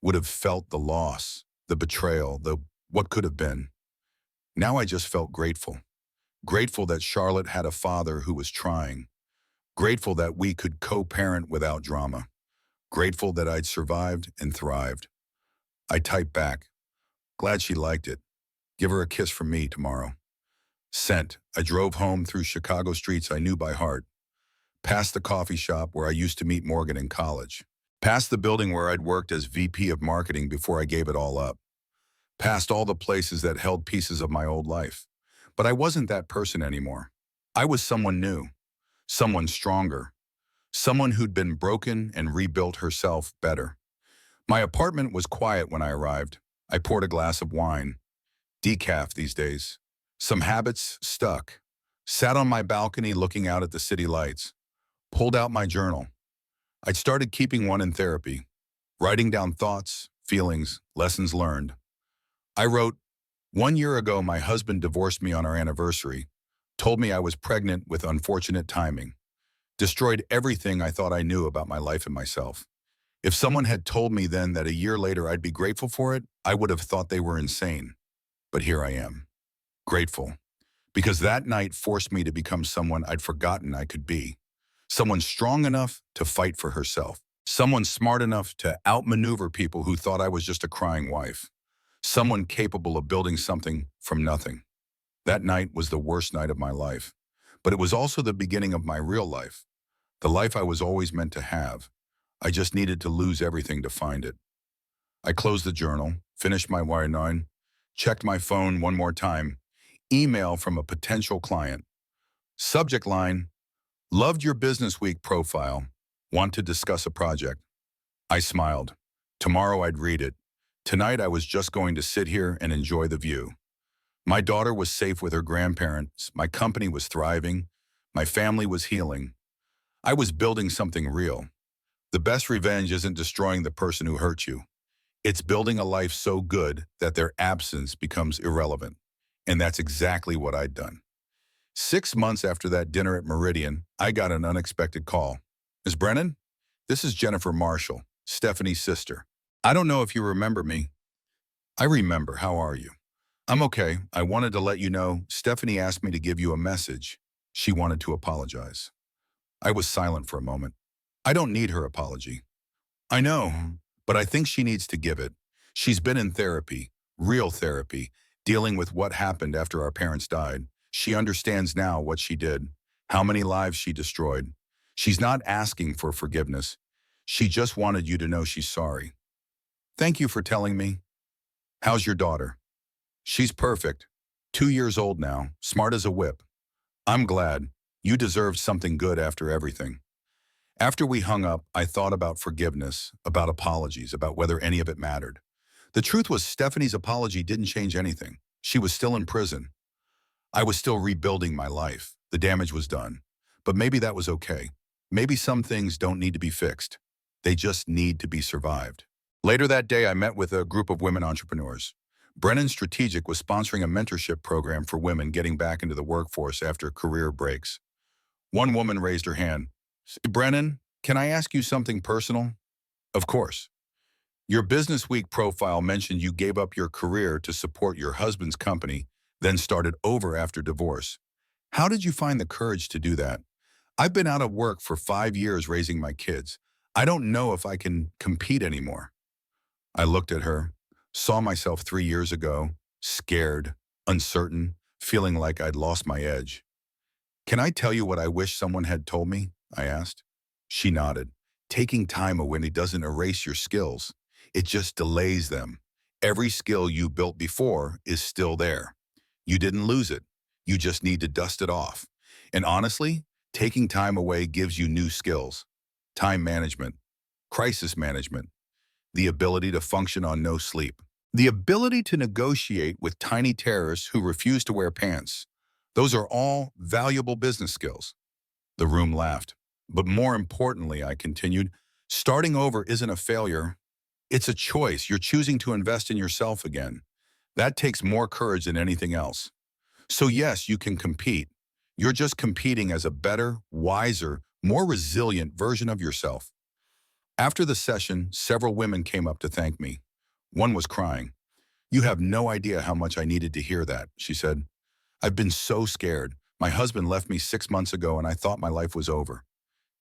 Would have felt the loss, the betrayal, the what could have been. Now I just felt grateful. Grateful that Charlotte had a father who was trying. Grateful that we could co-parent without drama. Grateful that I'd survived and thrived. I typed back. Glad she liked it. Give her a kiss from me tomorrow. Sent. I drove home through Chicago streets I knew by heart. Past the coffee shop where I used to meet Morgan in college. Past the building where I'd worked as VP of marketing before I gave it all up. Past all the places that held pieces of my old life. But I wasn't that person anymore. I was someone new. Someone stronger. Someone who'd been broken and rebuilt herself better. My apartment was quiet when I arrived. I poured a glass of wine. Decaf these days. Some habits stuck. Sat on my balcony looking out at the city lights. Pulled out my journal. I'd started keeping one in therapy. Writing down thoughts, feelings, lessons learned. I wrote, 1 year ago, my husband divorced me on our anniversary, told me I was pregnant with unfortunate timing, destroyed everything I thought I knew about my life and myself. If someone had told me then that a year later I'd be grateful for it, I would have thought they were insane. But here I am, grateful, because that night forced me to become someone I'd forgotten I could be. Someone strong enough to fight for herself. Someone smart enough to outmaneuver people who thought I was just a crying wife. Someone capable of building something from nothing. That night was the worst night of my life, but it was also the beginning of my real life, the life I was always meant to have. I just needed to lose everything to find it. I closed the journal, finished my Y9, checked my phone one more time. Email from a potential client. Subject line, loved your business week profile. Want to discuss a project. I smiled. Tomorrow I'd read it. Tonight I was just going to sit here and enjoy the view. My daughter was safe with her grandparents. My company was thriving. My family was healing. I was building something real. The best revenge isn't destroying the person who hurt you. It's building a life so good that their absence becomes irrelevant. And that's exactly what I'd done. 6 months after that dinner at Meridian, I got an unexpected call. Ms. Brennan, this is Jennifer Marshall, Stephanie's sister. I don't know if you remember me. I remember. How are you? I'm okay. I wanted to let you know Stephanie asked me to give you a message. She wanted to apologize. I was silent for a moment. I don't need her apology. I know, but I think she needs to give it. She's been in therapy, real therapy, dealing with what happened after our parents died. She understands now what she did, how many lives she destroyed. She's not asking for forgiveness. She just wanted you to know she's sorry. Thank you for telling me. How's your daughter? She's perfect. 2 years old now, smart as a whip. I'm glad. You deserved something good after everything. After we hung up, I thought about forgiveness, about apologies, about whether any of it mattered. The truth was Stephanie's apology didn't change anything. She was still in prison. I was still rebuilding my life. The damage was done. But maybe that was okay. Maybe some things don't need to be fixed. They just need to be survived. Later that day, I met with a group of women entrepreneurs. Brennan Strategic was sponsoring a mentorship program for women getting back into the workforce after career breaks. One woman raised her hand. Brennan, can I ask you something personal? Of course. Your Business Week profile mentioned you gave up your career to support your husband's company, then started over after divorce. How did you find the courage to do that? I've been out of work for 5 years raising my kids. I don't know if I can compete anymore. I looked at her, saw myself 3 years ago, scared, uncertain, feeling like I'd lost my edge. Can I tell you what I wish someone had told me? I asked. She nodded. Taking time away doesn't erase your skills. It just delays them. Every skill you built before is still there. You didn't lose it. You just need to dust it off. And honestly, taking time away gives you new skills. Time management, crisis management, the ability to function on no sleep, the ability to negotiate with tiny terrorists who refuse to wear pants. Those are all valuable business skills. The room laughed. But more importantly, I continued, starting over isn't a failure. It's a choice. You're choosing to invest in yourself again. That takes more courage than anything else. So yes, you can compete. You're just competing as a better, wiser, more resilient version of yourself. After the session, several women came up to thank me. One was crying. You have no idea how much I needed to hear that, she said. I've been so scared. My husband left me 6 months ago and I thought my life was over.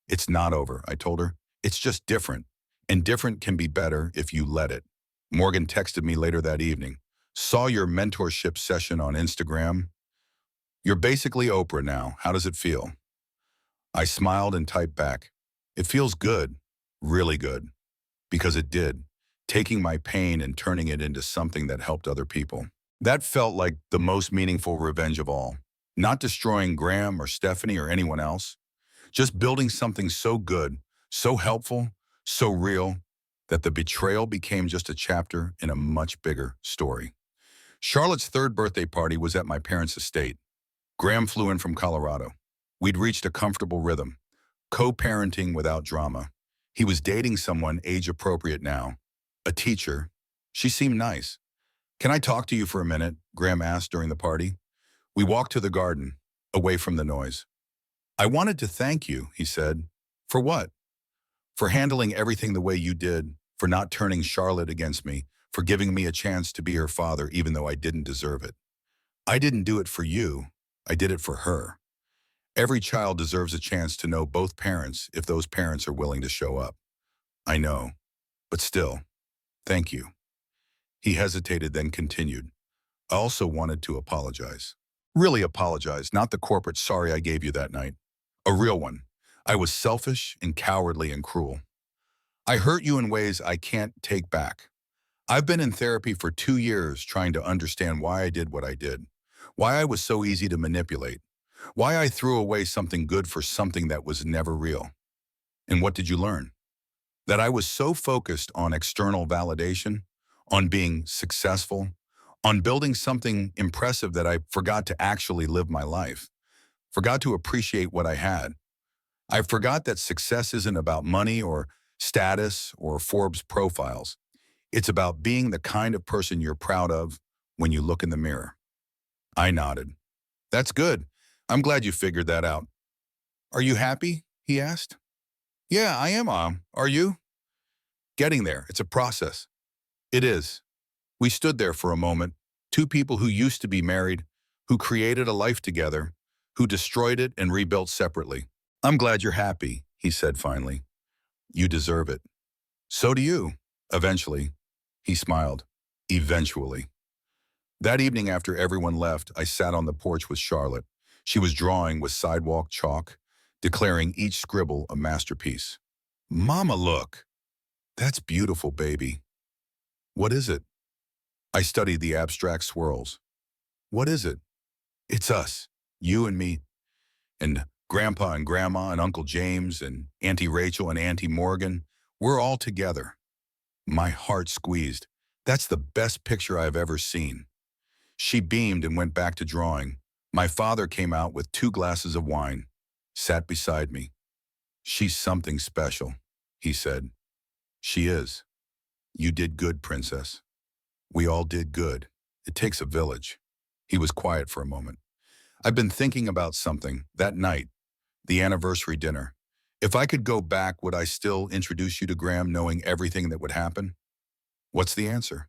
It's not over, I told her. It's just different. And different can be better if you let it. Morgan texted me later that evening. Saw your mentorship session on Instagram. You're basically Oprah now. How does it feel? I smiled and typed back. It feels good, really good. Because it did. Taking my pain and turning it into something that helped other people. That felt like the most meaningful revenge of all. Not destroying Graham or Stephanie or anyone else. Just building something so good, so helpful, so real, that the betrayal became just a chapter in a much bigger story. Charlotte's third birthday party was at my parents' estate. Graham flew in from Colorado. We'd reached a comfortable rhythm, co-parenting without drama. He was dating someone age-appropriate now, a teacher. She seemed nice. Can I talk to you for a minute? Graham asked during the party. We walked to the garden, away from the noise. I wanted to thank you, he said. For what? For handling everything the way you did, for not turning Charlotte against me, for giving me a chance to be her father even though I didn't deserve it. I didn't do it for you. I did it for her. Every child deserves a chance to know both parents if those parents are willing to show up. I know, but still, thank you. He hesitated, then continued. I also wanted to apologize. Really apologize, not the corporate sorry I gave you that night. A real one. I was selfish and cowardly and cruel. I hurt you in ways I can't take back. I've been in therapy for 2 years trying to understand why I did what I did, why I was so easy to manipulate, why I threw away something good for something that was never real. And what did you learn? That I was so focused on external validation, on being successful, on building something impressive that I forgot to actually live my life, forgot to appreciate what I had. I forgot that success isn't about money or status or Forbes profiles. It's about being the kind of person you're proud of when you look in the mirror. I nodded. That's good. I'm glad you figured that out. Are you happy? He asked. Yeah, I am, Mom. Are you? Getting there. It's a process. It is. We stood there for a moment, two people who used to be married, who created a life together, who destroyed it and rebuilt separately. I'm glad you're happy, he said finally. You deserve it. So do you, eventually. He smiled. Eventually. That evening after everyone left, I sat on the porch with Charlotte. She was drawing with sidewalk chalk, declaring each scribble a masterpiece. Mama, look. That's beautiful, baby. What is it? I studied the abstract swirls. What is it? It's us, you and me, and Grandpa and Grandma and Uncle James and Auntie Rachel and Auntie Morgan. We're all together. My heart squeezed. That's the best picture I've ever seen. She beamed and went back to drawing. My father came out with 2 glasses of wine, sat beside me. She's something special, he said. She is. You did good, Princess. We all did good. It takes a village. He was quiet for a moment. I've been thinking about something, that night, the anniversary dinner. If I could go back, would I still introduce you to Graham knowing everything that would happen? What's the answer?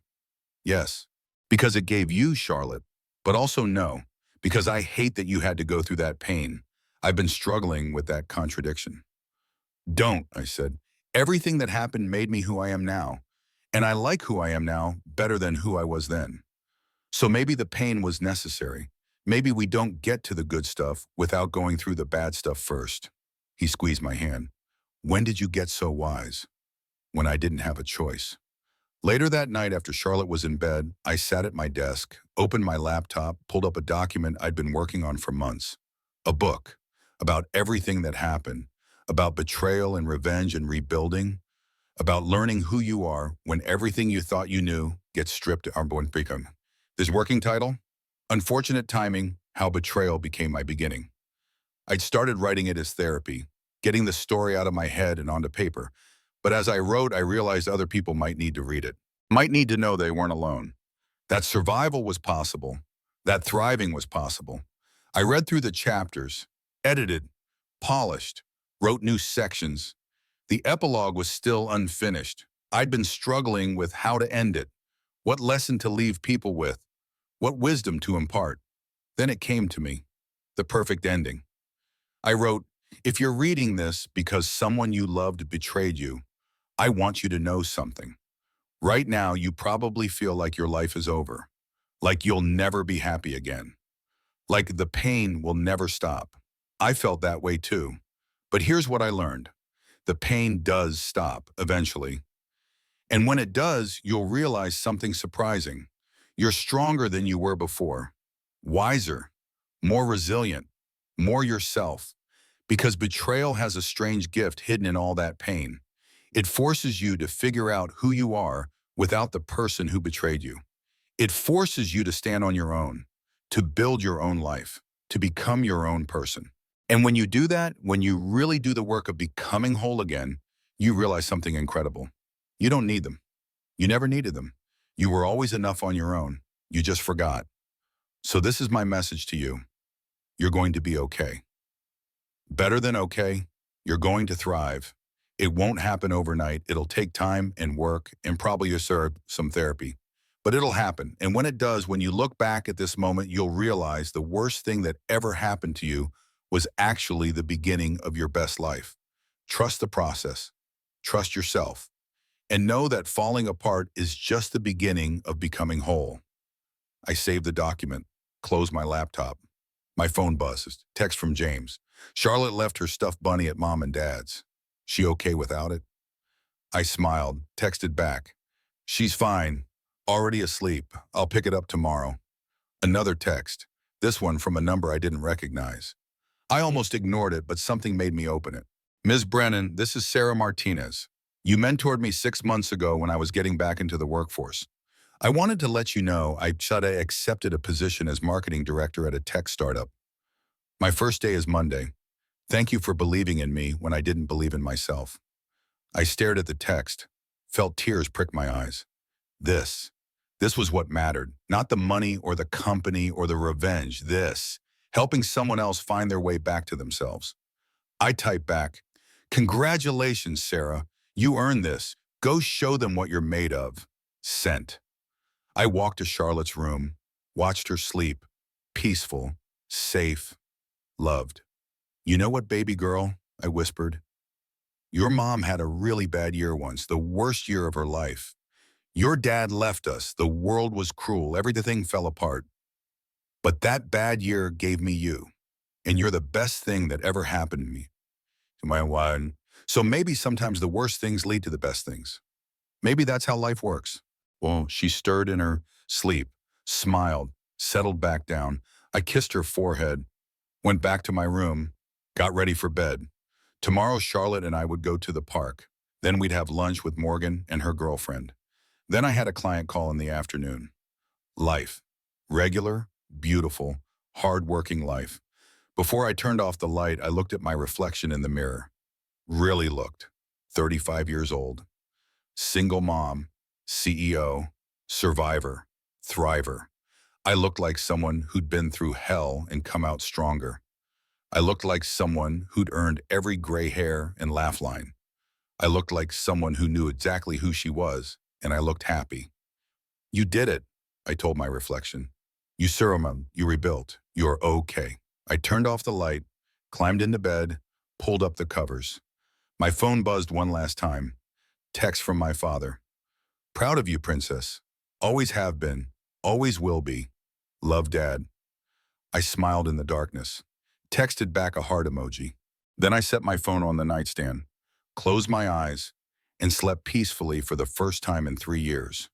Yes, because it gave you Charlotte, but also no, because I hate that you had to go through that pain. I've been struggling with that contradiction. Don't, I said. Everything that happened made me who I am now, and I like who I am now better than who I was then. So maybe the pain was necessary. Maybe we don't get to the good stuff without going through the bad stuff first. He squeezed my hand. When did you get so wise? When I didn't have a choice. Later that night, after Charlotte was in bed, I sat at my desk, opened my laptop, pulled up a document I'd been working on for months. A book about everything that happened, about betrayal and revenge and rebuilding, about learning who you are when everything you thought you knew gets stripped. This working title? Unfortunate Timing, How Betrayal Became My Beginning. I'd started writing it as therapy, getting the story out of my head and onto paper. But as I wrote, I realized other people might need to read it, might need to know they weren't alone, that survival was possible, that thriving was possible. I read through the chapters, edited, polished, wrote new sections. The epilogue was still unfinished. I'd been struggling with how to end it, what lesson to leave people with, what wisdom to impart. Then it came to me, the perfect ending. I wrote, if you're reading this because someone you loved betrayed you, I want you to know something. Right now, you probably feel like your life is over, like you'll never be happy again, like the pain will never stop. I felt that way too. But here's what I learned. The pain does stop eventually. And when it does, you'll realize something surprising. You're stronger than you were before, wiser, more resilient, more yourself. Because betrayal has a strange gift hidden in all that pain. It forces you to figure out who you are without the person who betrayed you. It forces you to stand on your own, to build your own life, to become your own person. And when you do that, when you really do the work of becoming whole again, you realize something incredible. You don't need them. You never needed them. You were always enough on your own. You just forgot. So this is my message to you. You're going to be okay. Better than okay. You're going to thrive. It won't happen overnight. It'll take time and work and probably some therapy. But it'll happen. And when it does, when you look back at this moment, you'll realize the worst thing that ever happened to you was actually the beginning of your best life. Trust the process. Trust yourself. And know that falling apart is just the beginning of becoming whole. I saved the document, closed my laptop. My phone buzzes. Text from James. Charlotte left her stuffed bunny at mom and dad's. She okay without it? I smiled, texted back. She's fine. Already asleep. I'll pick it up tomorrow. Another text. This one from a number I didn't recognize. I almost ignored it, but something made me open it. Ms. Brennan, this is Sarah Martinez. You mentored me 6 months ago when I was getting back into the workforce. I wanted to let you know I accepted a position as marketing director at a tech startup. My first day is Monday. Thank you for believing in me when I didn't believe in myself. I stared at the text, felt tears prick my eyes. This was what mattered, not the money or the company or the revenge. Helping someone else find their way back to themselves. I typed back, congratulations, Sarah. You earned this. Go show them what you're made of. Sent. I walked to Charlotte's room, watched her sleep, peaceful, safe, loved. You know what, baby girl? I whispered. Your mom had a really bad year once, the worst year of her life. Your dad left us. The world was cruel. Everything fell apart. But that bad year gave me you. And you're the best thing that ever happened to me. So maybe sometimes the worst things lead to the best things. Maybe that's how life works. Well, she stirred in her sleep, smiled, settled back down. I kissed her forehead, went back to my room, got ready for bed. Tomorrow, Charlotte and I would go to the park. Then we'd have lunch with Morgan and her girlfriend. Then I had a client call in the afternoon. Life. Regular, beautiful, hard-working life. Before I turned off the light, I looked at my reflection in the mirror. Really looked. 35 years old. Single mom, CEO, survivor, thriver. I looked like someone who'd been through hell and come out stronger. I looked like someone who'd earned every gray hair and laugh line. I looked like someone who knew exactly who she was, and I looked happy. You did it, I told my reflection. You serum, you rebuilt. You're okay. I turned off the light, climbed into bed, pulled up the covers. My phone buzzed one last time. Text from my father. Proud of you, princess. Always have been. Always will be. Love, Dad. I smiled in the darkness. Texted back a heart emoji. Then I set my phone on the nightstand, closed my eyes, and slept peacefully for the first time in 3 years.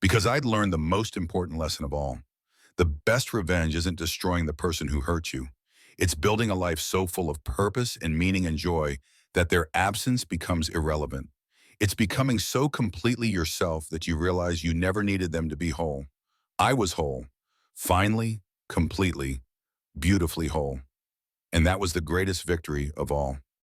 Because I'd learned the most important lesson of all. The best revenge isn't destroying the person who hurt you. It's building a life so full of purpose and meaning and joy that their absence becomes irrelevant. It's becoming so completely yourself that you realize you never needed them to be whole. I was whole. Finally, completely, beautifully whole. And that was the greatest victory of all.